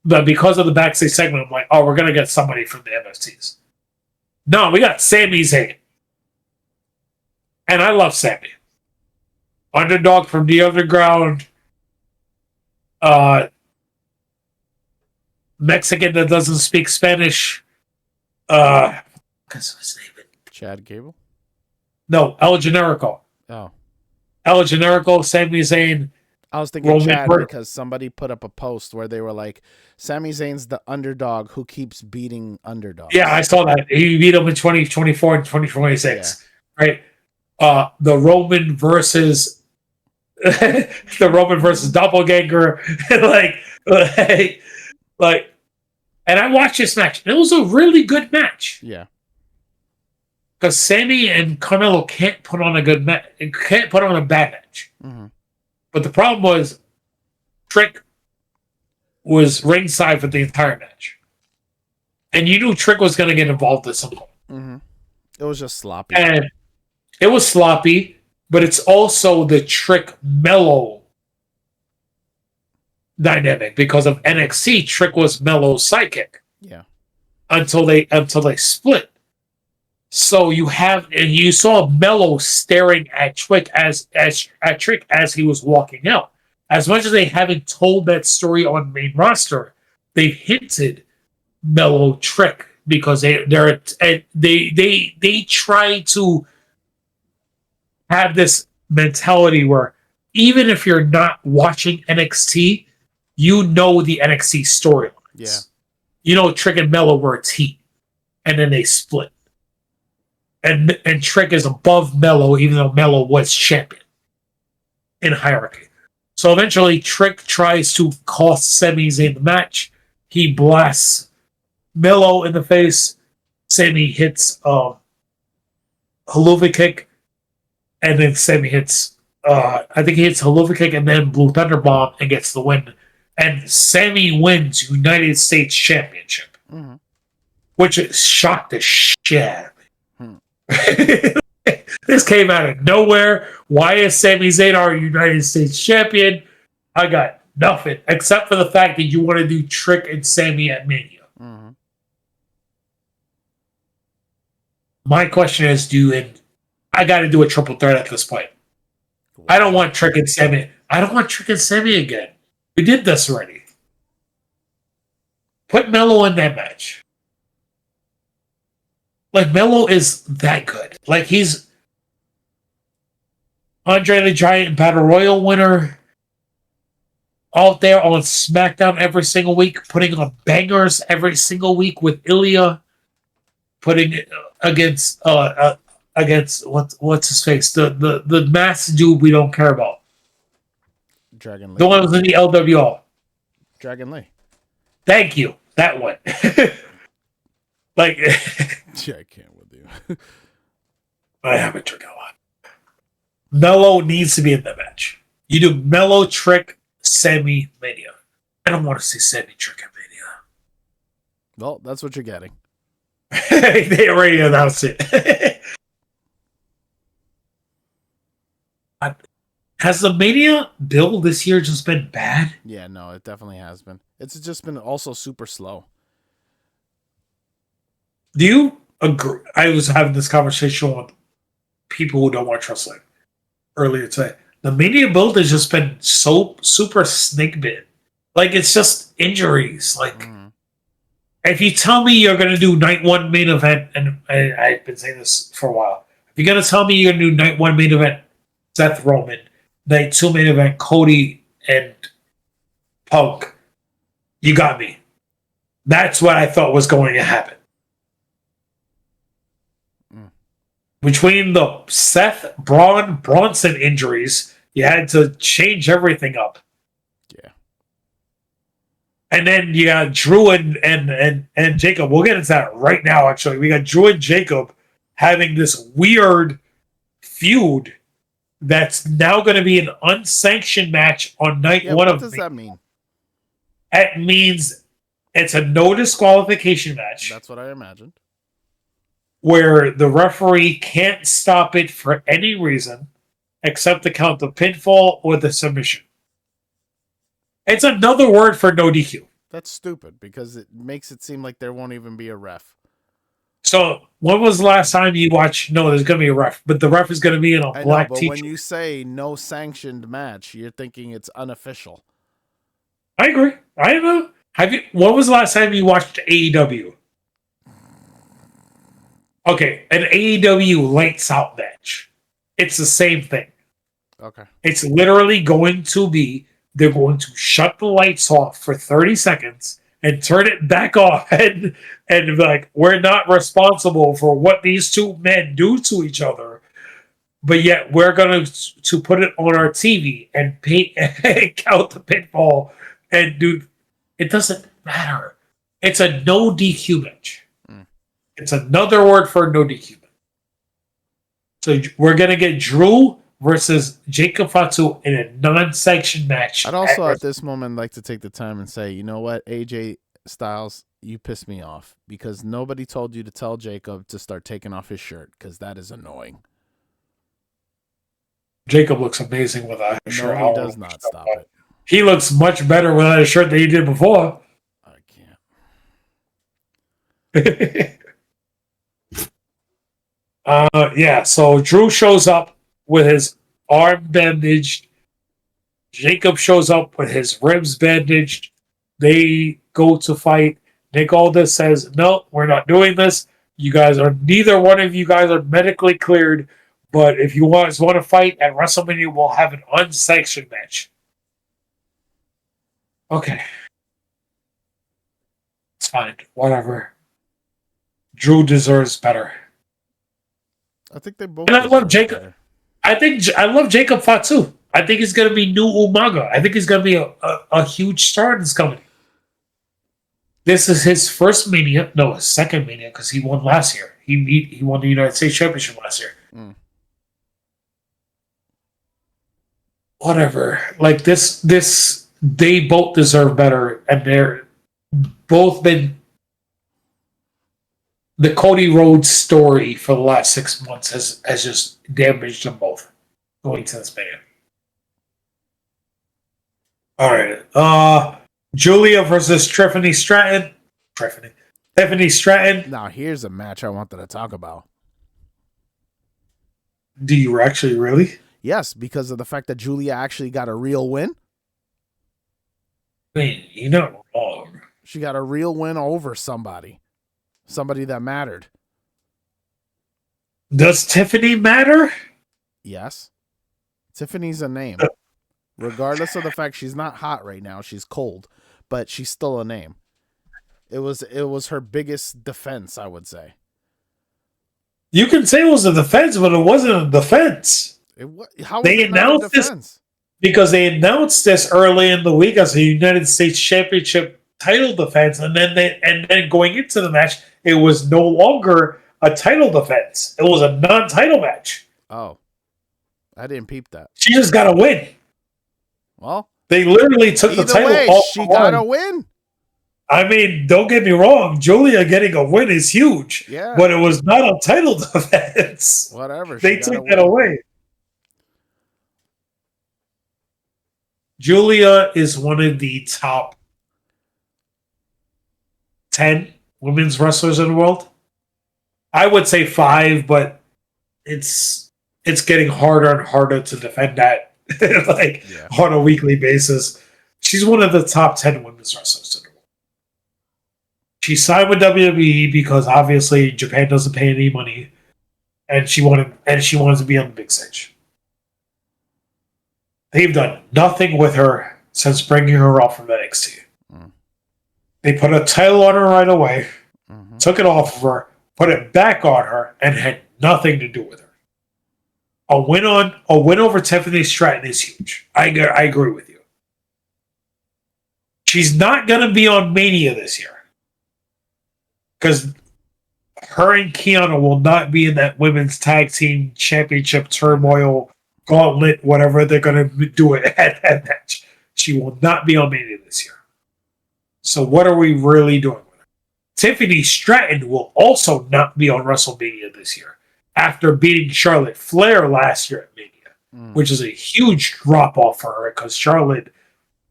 But because of the backstage segment, I'm like, oh, we're going to get somebody from the MFTs. No, we got Sami Zayn. And I love Sami. Underdog from the underground. Mexican that doesn't speak Spanish. What's his name? Chad Gable? No, El Generico. Oh, El Generico, Sami Zayn, I was thinking Roman Chad Reigns. because somebody put up a post where they were like, Sami Zayn's the underdog who keeps beating underdogs. Yeah, I saw that. He beat him in 2024 and 2026. Yeah. Right? The Roman versus the Roman versus Doppelganger. like, and I watched this match. It was a really good match. Yeah. Because Sammy and Carmelo can't put on a good match. Can't put on a bad match. Mm-hmm. But the problem was Trick was ringside for the entire match. And you knew Trick was going to get involved at some point. Mm-hmm. It was just sloppy. And it was sloppy, but it's also the Trick Mello dynamic because of NXT. Trick was Mello's sidekick. Yeah. Until they split. So you saw Mello staring at Trick as he was walking out. As much as they haven't told that story on main roster, they've hinted Mello Trick because they try to have this mentality where even if you're not watching NXT, you know the NXT storylines. Yeah. You know Trick and Mello were a team, and then they split. And Trick is above Mello, even though Mello was champion in hierarchy. So eventually, Trick tries to cost Sami Zayn the match. He blasts Mello in the face. Sami hits Haluva kick, and then Sami hits. I think he hits Haluva kick and then Blue Thunder Bomb and gets the win. And Sami wins United States Championship, which shocked the shit out of me. This came out of nowhere. Why is Sami Zayn our United States champion? I got nothing except for the fact that you want to do Trick and Sami at Mania. Mm-hmm. My question is, I got to do a triple threat at this point. Wow. I don't want Trick and Sami. I don't want Trick and Sami again. We did this already. Put Mello in that match. Like, Mello is that good. Like, he's Andre the Giant Battle Royal winner. Out there on Smackdown every single week. Putting on bangers every single week with Ilya. Putting against what's his face? The masked dude we don't care about. Dragon Lee. The one who was in the LWO. Dragon Lee. Thank you. That one. Like... Yeah, I can't with you. I haven't Trick a lot. Mello needs to be in the match. You do Mello, Trick, Sami, Mania. I don't want to see Sami, Trick, and Mania. Well, that's what you're getting. They already announced it. Has the Mania build this year just been bad? Yeah, no, it definitely has been. It's just been also super slow. Do you agree? I was having this conversation with people who don't watch wrestling earlier today. The Mania build has just been so super snake bit. Like, it's just injuries. Like, if you tell me you're going to do night one main event, and I've been saying this for a while, if you're going to tell me you're going to do night one main event, Seth Roman, night two main event, Cody and Punk, you got me. That's what I thought was going to happen. Between the Seth Bronson injuries, you had to change everything up. Yeah. And then you got Drew and Jacob. We'll get into that right now, actually. We got Drew and Jacob having this weird feud that's now going to be an unsanctioned match on night one what of does that mean? It means it's a no disqualification match. That's what I imagined. Where the referee can't stop it for any reason except to count the pinfall or the submission. It's another word for no DQ. That's stupid because it makes it seem like there won't even be a ref. So, when was the last time you watched? No, there's going to be a ref, but the ref is going to be in a black t-shirt. When you say no sanctioned match, you're thinking it's unofficial. I agree. I don't know. When was the last time you watched AEW? Okay, an AEW lights out match. It's the same thing. Okay. It's literally going to be they're going to shut the lights off for 30 seconds and turn it back on and be like, we're not responsible for what these two men do to each other, but yet we're going to put it on our TV and pay and count the pinfall and do. It doesn't matter. It's a no DQ match. Mm. It's another word for no DQ match. So we're gonna get Drew versus Jacob Fatu in a non-sanctioned match. I'd also at this moment like to take the time and say, you know what, AJ Styles, you piss me off because nobody told you to tell Jacob to start taking off his shirt because that is annoying. Jacob looks amazing without a shirt. No, he does not. Stop it. He looks much better without a shirt than he did before. I can't. Yeah, so Drew shows up with his arm bandaged. Jacob shows up with his ribs bandaged. They go to fight. Nick Aldis says, no, we're not doing this. Neither one of you guys are medically cleared. But if you want to fight at WrestleMania, we'll have an unsanctioned match. Okay. It's fine. Whatever. Drew deserves better. I think they both. And I love Jacob. I love Jacob Fatu. I think he's going to be new Umaga. I think he's going to be a huge star in this company. This is his first Mania. No, his second Mania because he won last year. He won the United States Championship last year. Mm. Whatever. Like this, they both deserve better, and they're both been. The Cody Rhodes story for the last 6 months has just damaged them both going to this Mania. All right. Julia versus Tiffany Stratton. Tiffany Stratton. Now, here's a match I wanted to talk about. Do you actually really? Yes, because of the fact that Julia actually got a real win. I mean, you're not wrong. She got a real win over somebody. Somebody that mattered. Does Tiffany matter? Yes. Tiffany's a name. Regardless of the fact she's not hot right now, she's cold, but she's still a name. It was her biggest defense, I would say. You can say it was a defense, but it wasn't a defense. They announced this because they announced this early in the week as a United States Championship title defense, and then going into the match, it was no longer a title defense. It was a non-title match. Oh, I didn't peep that. She just got a win. Well, they literally took the title off. She got a win. I mean, don't get me wrong. Julia getting a win is huge. Yeah. But it was not a title defense. Whatever. They took that away. Julia is one of the top 10 women's wrestlers in the world. I would say 5, but it's getting harder and harder to defend that on a weekly basis. She's one of the top 10 women's wrestlers in the world. She signed with WWE because obviously Japan doesn't pay any money, and she wanted to be on the big stage. They've done nothing with her since bringing her up from NXT. Mm. They put a title on her right away, took it off of her, put it back on her, and had nothing to do with her. A win over Tiffany Stratton is huge. I agree with you. She's not going to be on Mania this year because her and Kiana will not be in that women's tag team championship turmoil gauntlet, whatever they're going to do it at that match. She will not be on Mania this year. So what are we really doing with her? Tiffany Stratton will also not be on WrestleMania this year after beating Charlotte Flair last year at Mania, which is a huge drop-off for her because Charlotte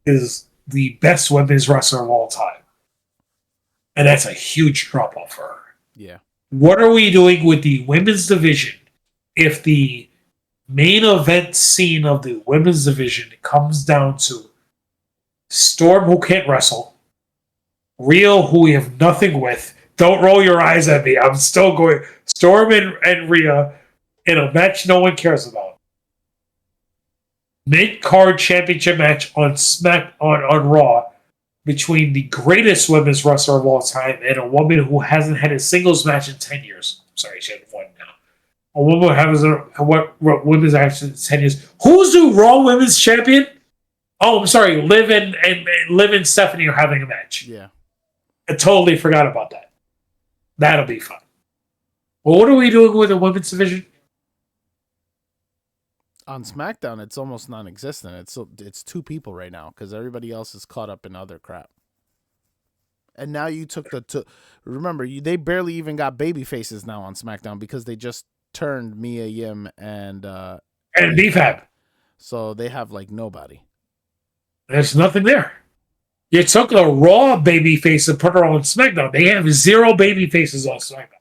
is the best women's wrestler of all time. And that's a huge drop-off for her. Yeah. What are we doing with the women's division if the main event scene of the women's division comes down to Storm, who can't wrestle, Rio, who we have nothing with? Don't roll your eyes at me. I'm still going. Storm and Rhea in a match no one cares about. Mid-card championship match on on Raw between the greatest women's wrestler of all time and a woman who hasn't had a singles match in 10 years. Sorry, she had one now. A woman who hasn't what women's match in 10 years. Who's the Raw Women's Champion? Oh, I'm sorry. Liv and Stephanie are having a match. Yeah. I totally forgot about that. That'll be fun. Well, what are we doing with the women's division? On SmackDown, it's almost non-existent. It's 2 people right now because everybody else is caught up in other crap. And now you took remember, they barely even got baby faces now on SmackDown because they just turned Mia Yim and B-Fab. So they have like nobody. There's nothing there. You took a Raw baby face and put her on SmackDown. They have 0 baby faces on SmackDown.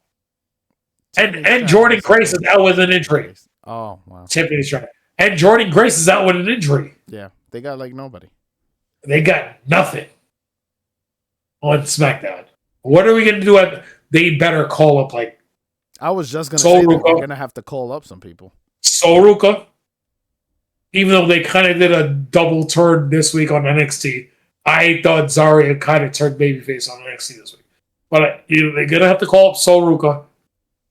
And Jordan Grace is out with an injury. Oh, wow. And Jordan Grace is out with an injury. Yeah, they got like nobody. They got nothing on SmackDown. What are we going to do? They better call up like... I was just going to say that we're going to have to call up some people. Soruka. Even though they kind of did a double turn this week on NXT. I thought Zarya kind of turned babyface on NXT this week. But they're going to have to call up Soruka.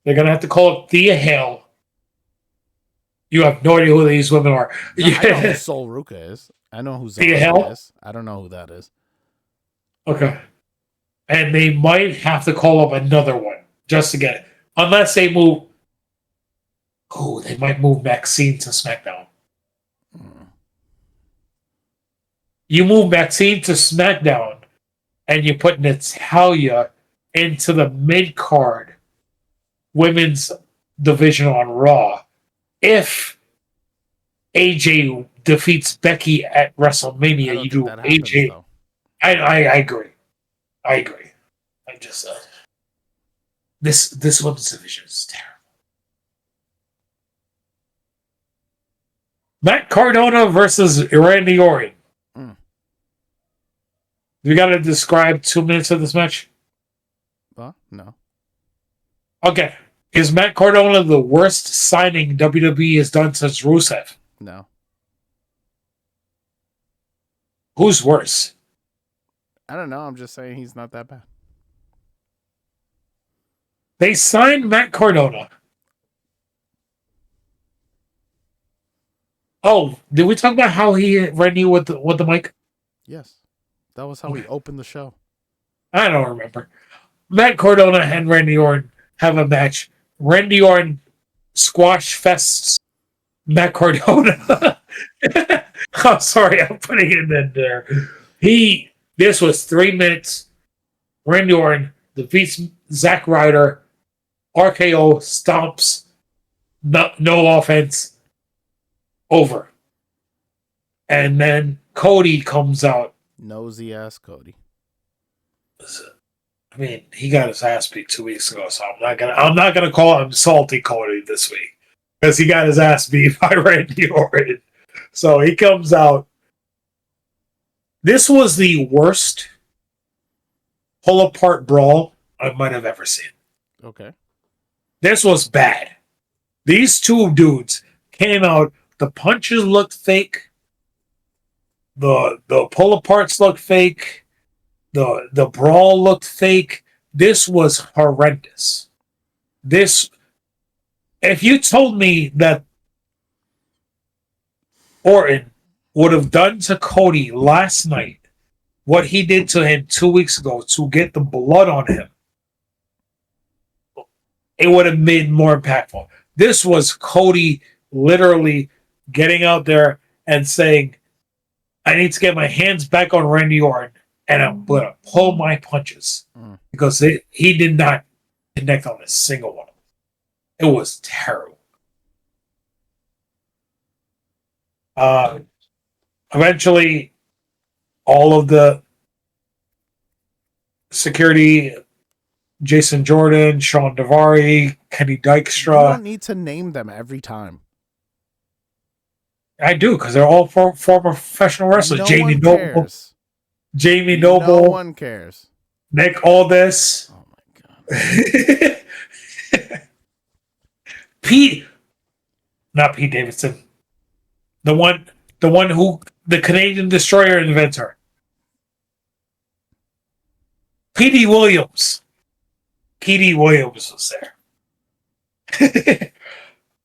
They're going to have to call up Thea Hale. You have no idea who these women are. No, I know who Soruka is. I know who Zarya is. I don't know who that is. Okay. And they might have to call up another one just to get it. Unless they move... Oh, they might move Maxine to SmackDown. You move Maxine to SmackDown and you put Natalya into the mid-card women's division on Raw. If AJ defeats Becky at WrestleMania, you do AJ. Happens, I agree. I just this women's division is terrible. Matt Cardona versus Randy Orton. We got to describe 2 minutes of this match? No. Okay. Is Matt Cardona the worst signing WWE has done since Rusev? No. Who's worse? I don't know. I'm just saying he's not that bad. They signed Matt Cardona. Oh, did we talk about how he hit Randy with the mic? Yes. That was how we opened the show. I don't remember. Matt Cardona and Randy Orton have a match. Randy Orton Squashfest Matt Cardona. I'm sorry, I'm putting it in there. This was 3 minutes. Randy Orton defeats Zack Ryder. RKO stomps. No offense. Over. And then Cody comes out. Nosy ass Cody. I mean, he got his ass beat 2 weeks ago, so I'm not gonna call him salty Cody this week because he got his ass beat by Randy Orton. So he comes out. This was the worst pull apart brawl I might have ever seen. Okay. This was bad. These 2 dudes came out. The punches looked fake. The pull aparts looked fake. The brawl looked fake. This was horrendous. If you told me that Orton would have done to Cody last night what he did to him 2 weeks ago to get the blood on him, it would have made more impactful. This was Cody literally getting out there and saying, I need to get my hands back on Randy Orton and I'm going to pull my punches because he did not connect on a single one. It was terrible. Eventually, all of the security, Jason Jordan, Sean Daivari, Kenny Dykstra. You don't need to name them every time. I do, because they're all former professional wrestlers. Jamie Noble. No one cares. Nick Aldis. Oh my god. Pete, not Pete Davidson. The one who the Canadian destroyer inventor. P.D. Williams. P.D. Williams was there.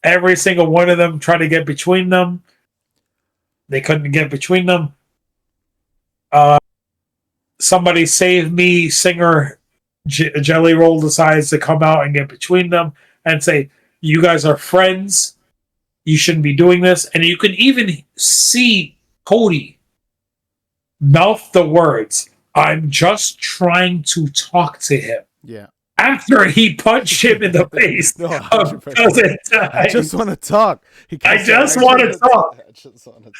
Every single one of them tried to get between them. They couldn't get between them. Somebody Save Me singer Jelly Roll decides to come out and get between them and say, you guys are friends. You shouldn't be doing this. And you can even see Cody mouth the words, I'm just trying to talk to him. Yeah. After he punched him in the face. No, I just want to talk. I just want to talk. I just want to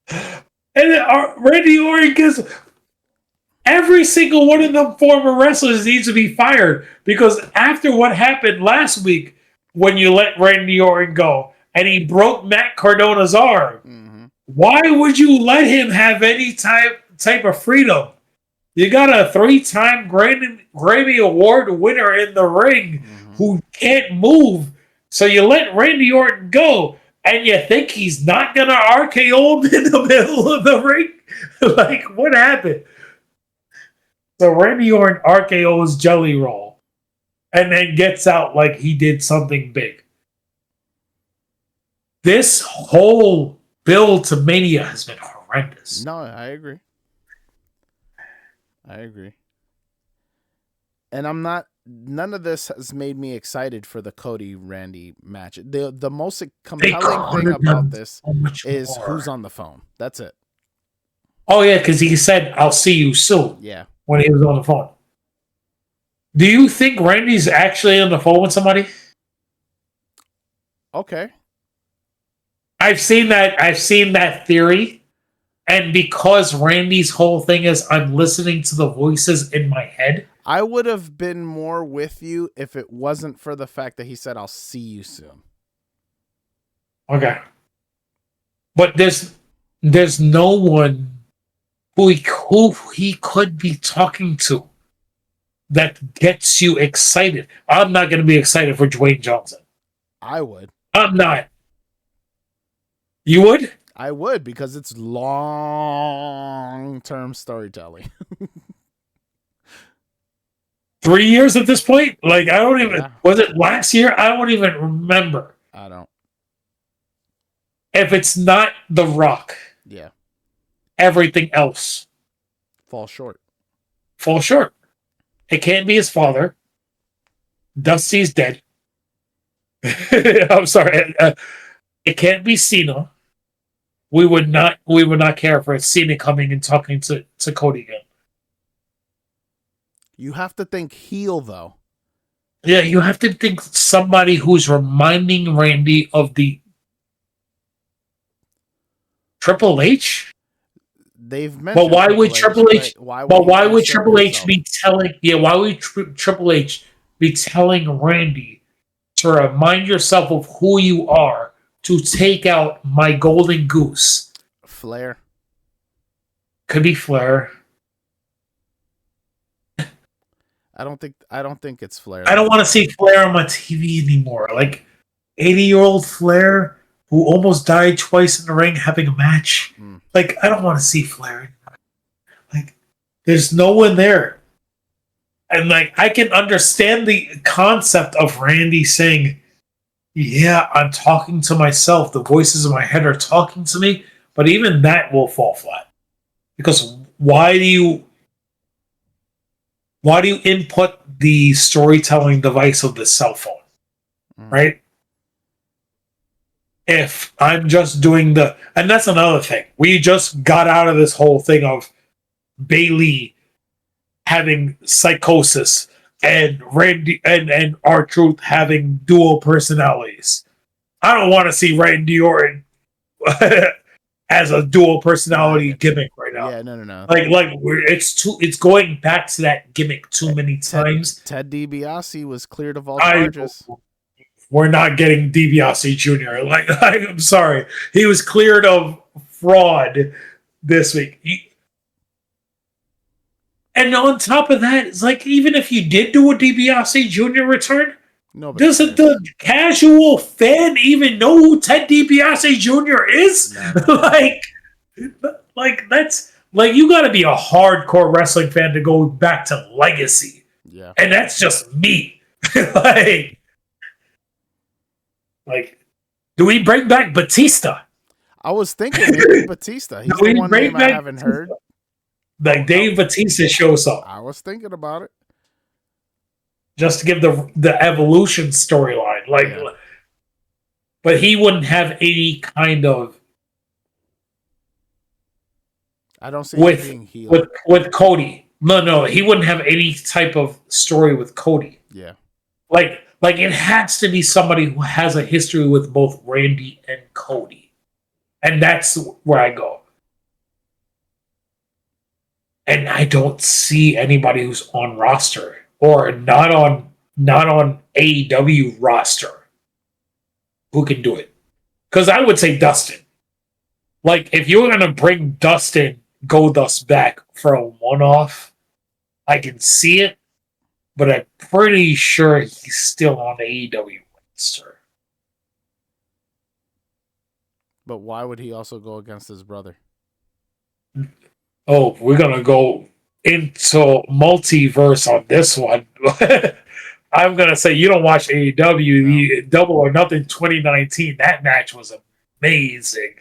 talk. And Randy Orton gives every single one of them former wrestlers needs to be fired because after what happened last week when you let Randy Orton go and he broke Matt Cardona's arm, why would you let him have any type of freedom? You got a 3-time Grammy Award winner in the ring who can't move, so you let Randy Orton go, and you think he's not going to RKO him in the middle of the ring? Like, what happened? So Randy Orton RKO's Jelly Roll, and then gets out like he did something big. This whole build to Mania has been horrendous. No, I agree. And none of this has made me excited for the Cody Randy match. The most compelling thing about this is who's on the phone. That's it. Oh yeah, because he said, I'll see you soon. Yeah. When he was on the phone. Do you think Randy's actually on the phone with somebody? Okay. I've seen that theory. And because Randy's whole thing is I'm listening to the voices in my head. I would have been more with you if it wasn't for the fact that he said, I'll see you soon. Okay. But there's no one who he could be talking to that gets you excited. I'm not going to be excited for Dwayne Johnson. I would. I'm not. You would? I would, because it's long-term storytelling. 3 years at this point? Like, I don't even... Yeah. Was it last year? I don't even remember. I don't. If it's not The Rock. Yeah. Everything else. Fall short. It can't be his father. Dusty's dead. I'm sorry. It can't be Cena. We would not care for Cena coming and talking to Cody again. You have to think heel, though. Yeah, you have to think somebody who's reminding Randy of the Triple H. They've mentioned. But why would Triple H? Why would Triple H be telling? Yeah, why would Triple H be telling Randy to remind yourself of who you are? To take out my golden goose. Flair. Could be Flair. I don't think it's Flair. I don't want to see Flair on my TV anymore. Like 80-year-old Flair who almost died twice in the ring having a match. Like, I don't want to see Flair anymore. Like, there's no one there. And like, I can understand the concept of Randy saying, yeah, I'm talking to myself. The voices in my head are talking to me. But even that will fall flat. Because why do you input the storytelling device of the cell phone? Right? If I'm just doing and that's another thing. We just got out of this whole thing of Bayley having psychosis and Randy and R-Truth having dual personalities. I don't want to see Randy Orton as a dual personality gimmick right now. Yeah, no. Like it's going back to that gimmick too many times. Ted DiBiase was cleared of all charges. We're not getting DiBiase Jr. Like, I'm sorry, he was cleared of fraud this week. And on top of that, it's like even if you did do a DiBiase Jr. return, doesn't the casual fan even know who Ted DiBiase Jr. is? like that's like you got to be a hardcore wrestling fan to go back to Legacy. Yeah, and that's just me. like, do we bring back Batista? I was thinking maybe Batista. He's the one name I haven't heard. Like Dave Batista shows up. I was thinking about it. Just to give the evolution storyline. But he wouldn't have any kind of I don't see him being healed. With Cody. No, he wouldn't have any type of story with Cody. Yeah. Like it has to be somebody who has a history with both Randy and Cody. And that's where I go. And I don't see anybody who's on roster or not on AEW roster who can do it. Because I would say Dustin. Like, if you're going to bring Dustin Goldust back for a one-off, I can see it, but I'm pretty sure he's still on the AEW roster. But why would he also go against his brother? Oh, we're going to go into multiverse on this one. I'm going to say you don't watch AEW. The Double or Nothing 2019, that match was amazing.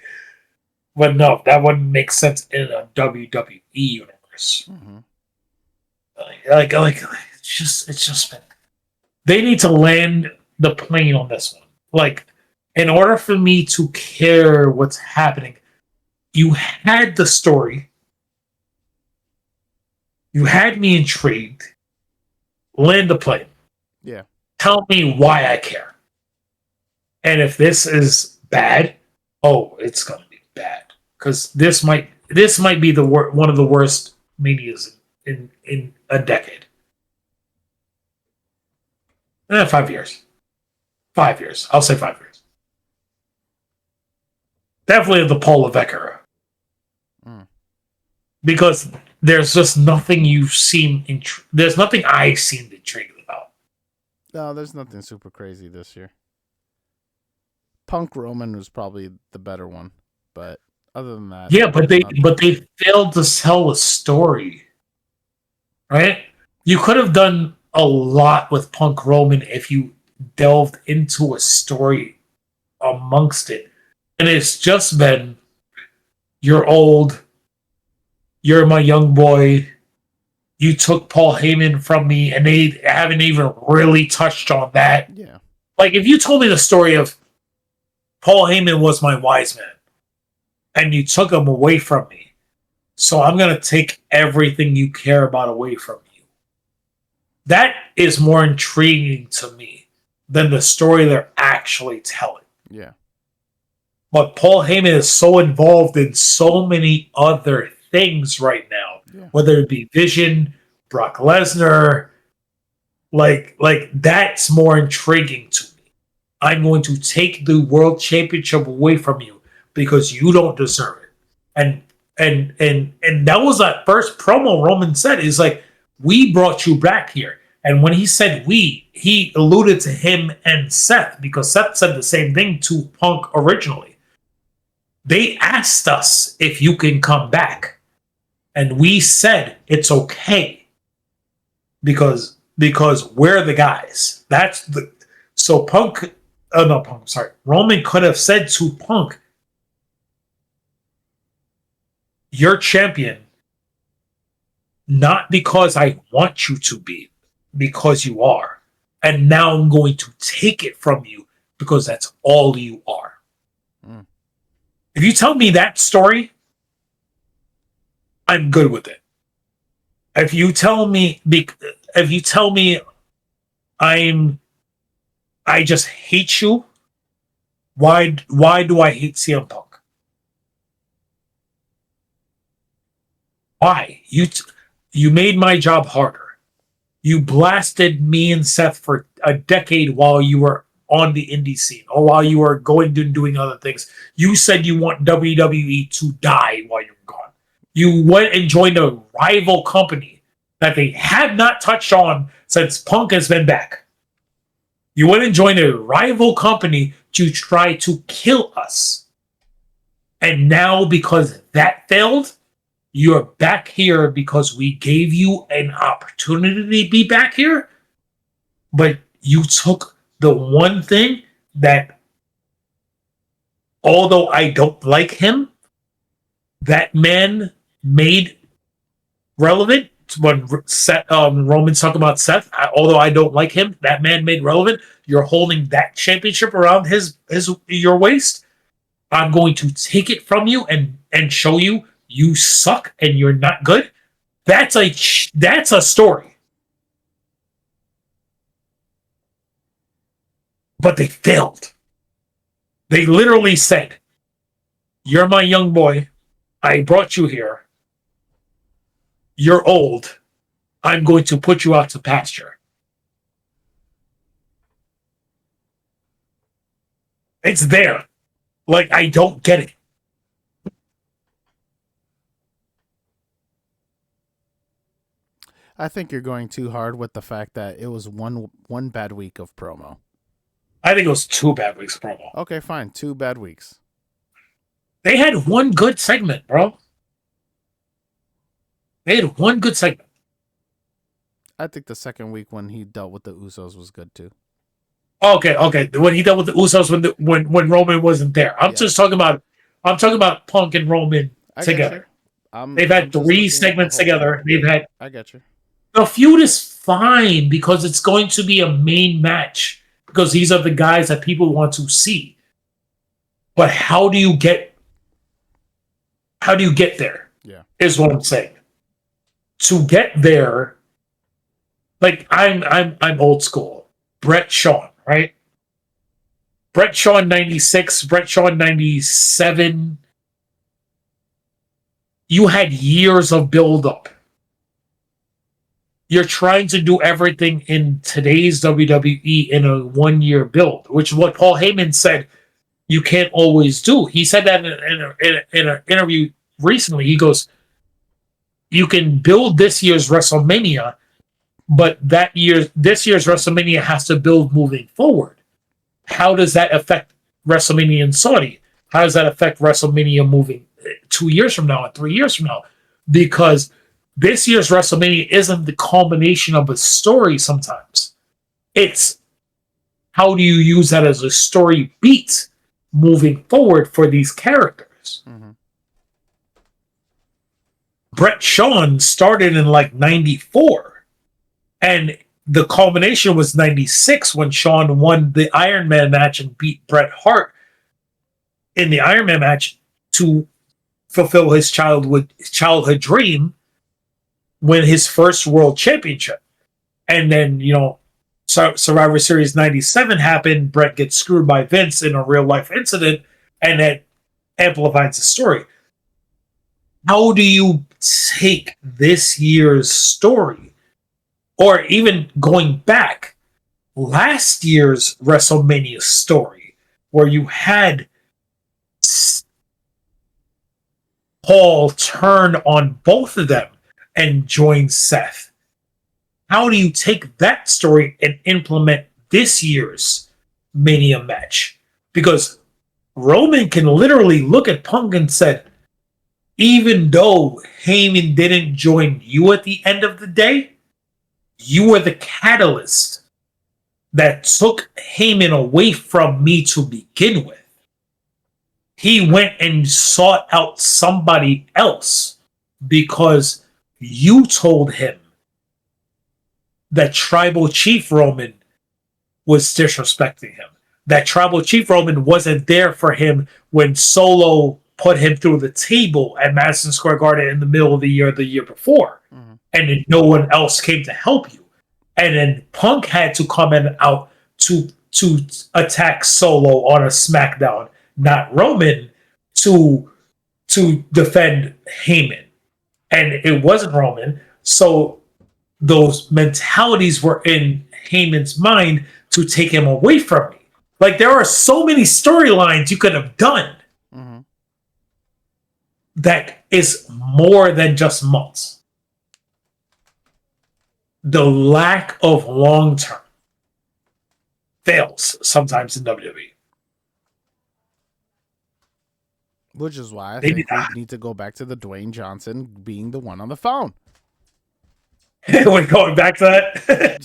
But no, that wouldn't make sense in a WWE universe. Mm-hmm. Like it's just been. They need to land the plane on this one. Like, in order for me to care what's happening, you had the story. You had me intrigued. Land the plane. Yeah. Tell me why I care. And if this is bad, it's gonna be bad. Because this might be one of the worst manias in a decade. 5 years. 5 years. I'll say 5 years. Definitely the Paul Levesque era. Because there's just nothing there's nothing I seem intrigued about. No, there's nothing super crazy this year. Punk Roman was probably the better one, but other than that, yeah, but they failed to tell a story, right? You could have done a lot with Punk Roman if you delved into a story amongst it, and it's just been you're old, you're my young boy, you took Paul Heyman from me, and they haven't even really touched on that. Yeah, like if you told me the story of Paul Heyman was my wise man, and you took him away from me, so I'm going to take everything you care about away from you. That is more intriguing to me than the story they're actually telling. Yeah. But Paul Heyman is so involved in so many other things right now, whether it be Vision, Brock Lesnar, like that's more intriguing to me. I'm going to take the world championship away from you because you don't deserve it. And that was that first promo Roman said, is like, we brought you back here. And when he said we, he alluded to him and Seth, because Seth said the same thing to Punk originally. They asked us if you can come back. And we said it's okay. Because we're the guys. Roman could have said to Punk, you're champion, not because I want you to be, because you are. And now I'm going to take it from you because that's all you are. If you tell me that story, I'm good with it. If you tell me I just hate you, why do I hate CM Punk? Why? You made my job harder. You blasted me and Seth for a decade while you were on the indie scene, or while you were going and doing other things. You said you want WWE to die while you were gone. You went and joined a rival company that they have not touched on since Punk has been back. You went and joined a rival company to try to kill us. And now, because that failed, you're back here because we gave you an opportunity to be back here. But you took the one thing that, although I don't like him, that man made relevant. When Roman's talking about Seth, although I don't like him, that man made relevant. You're holding that championship around your waist. I'm going to take it from you and show you suck and you're not good. That's a story. But they failed. They literally said, "You're my young boy. I brought you here. You're old. I'm going to put you out to pasture." It's there. Like, I don't get it. I think you're going too hard with the fact that it was one bad week of promo. I think it was 2 bad weeks of promo. Okay, fine. 2 bad weeks. They had one good segment, bro. They had one good segment. I think the second week when he dealt with the Usos was good too. Okay. When he dealt with the Usos when Roman wasn't there. I'm talking about Punk and Roman together. They've had 3 segments together. I get you. The feud is fine because it's going to be a main match because these are the guys that people want to see. But how do you get there? Yeah. Is what I'm saying. To get there, like I'm old school. Brett Shawn, right? Brett Shawn 96, Brett Shawn 97. You had years of build-up. You're trying to do everything in today's WWE in a 1-year build, which is what Paul Heyman said you can't always do. He said that in an interview recently. He goes, you can build this year's WrestleMania, but this year's WrestleMania has to build moving forward. How does that affect WrestleMania in Saudi? How does that affect WrestleMania moving 2 years from now and 3 years from now? Because this year's WrestleMania isn't the culmination of a story sometimes. It's how do you use that as a story beat moving forward for these characters? Mm-hmm. Brett Shawn started in like 94. And the culmination was 96 when Shawn won the Iron Man match and beat Bret Hart in the Iron Man match to fulfill his childhood dream, win his first world championship. And then, Survivor Series 97 happened. Bret gets screwed by Vince in a real life incident, and that amplifies the story. How do you take this year's story, or even going back, last year's WrestleMania story, where you had Paul turn on both of them and join Seth? How do you take that story and implement this year's Mania match? Because Roman can literally look at Punk and said, even though Heyman didn't join you at the end of the day, you were the catalyst that took Heyman away from me to begin with. He went and sought out somebody else because you told him that Tribal Chief Roman was disrespecting him. That Tribal Chief Roman wasn't there for him when Solo put him through the table at Madison Square Garden in the middle of the year before. Mm-hmm. And then no one else came to help you. And then Punk had to come out to attack Solo on a Smackdown, not Roman, to defend Heyman. And it wasn't Roman. So those mentalities were in Heyman's mind to take him away from me. Like, there are so many storylines you could have done. Mm-hmm. That is more than just months. the lack of long term fails sometimes in WWE. Which is why I Maybe think we need to go back to the Dwayne Johnson being the one on the phone. We're going back to that.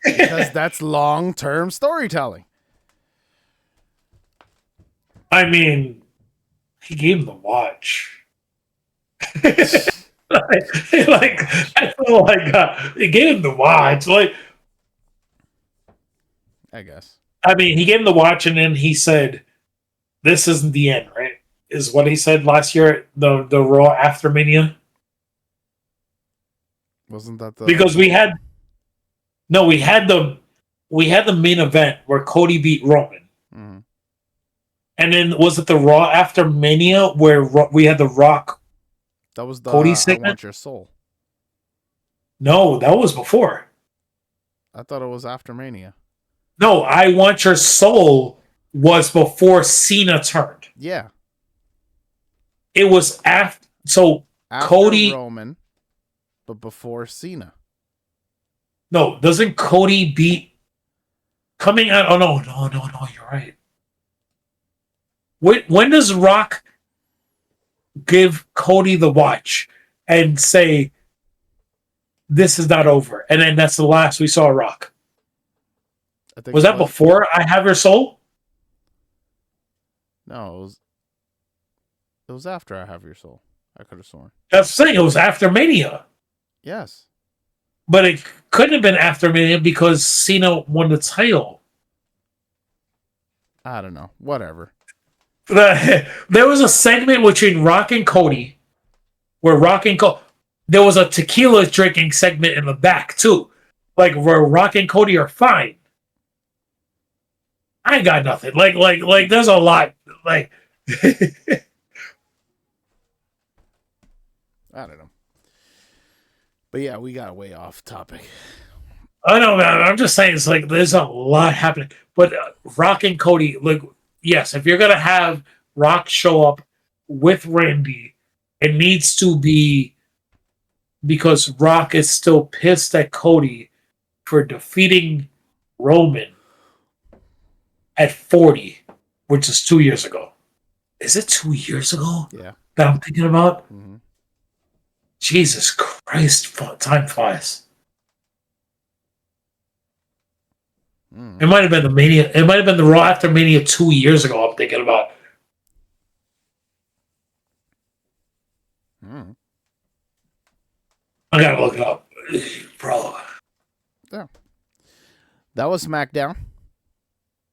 Because that's long-term storytelling. I mean, he gave him the watch. like I feel like he gave him the watch. Like, I guess. I mean, he gave him the watch, and then he said, "This isn't the end." Right? Is what he said last year. The Raw after Mania. Wasn't that the Because we had the main event where Cody beat Roman. Mm-hmm. And then was it the Raw after Mania where we had the Rock? That was the Cody I segment? Want Your Soul. No, that was before. I thought it was after Mania. No, I Want Your Soul was before Cena turned. Yeah. It was after. So After Cody Roman, but before Cena. No, doesn't Cody beat coming out? Oh no, you're right. When does Rock give Cody the watch and say, "This is not over"? And then that's the last we saw Rock. I think Was that before I Have Your Soul? No, it was after I Have Your Soul. I could have sworn. That's the thing. It was after Mania. Yes. But it couldn't have been after Mania because Cena won the title. I don't know. Whatever. There was a segment between Rock and Cody where there was a tequila drinking segment in the back too. Like where Rock and Cody are fine. I ain't got nothing. Like there's a lot. Like I don't know. But yeah, we got way off topic. I know, man. I'm just saying, it's like there's a lot happening. But Rock and Cody, like, yes, if you're gonna have Rock show up with Randy, it needs to be because Rock is still pissed at Cody for defeating Roman at 40, which is 2 years ago. Is it 2 years ago? Yeah. That I'm thinking about? Mm-hmm. Jesus Christ, time flies. Mm. It might have been the Mania. It might have been the Raw after Mania 2 years ago. I'm thinking about. Mm. I gotta look it up, bro. Yeah. That was Smackdown.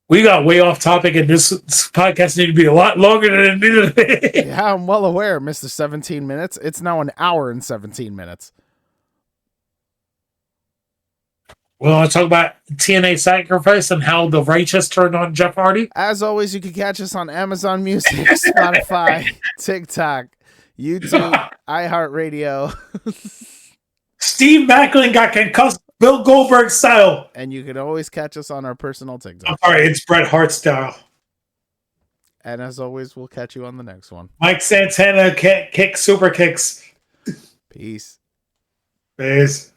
We got way off topic, and this podcast needed to be a lot longer than it needed to be. Yeah, I'm well aware, Mr. 17 minutes. It's now an hour and 17 minutes. Well, I'll talk about TNA Sacrifice and how the Righteous turned on Jeff Hardy. As always, you can catch us on Amazon Music, Spotify, TikTok, YouTube, iHeartRadio. Steve Macklin got concussed Bill Goldberg style. And you can always catch us on our personal TikTok. I'm sorry, it's Bret Hart style. And as always, we'll catch you on the next one. Mike Santana kick super kicks. Peace. Peace.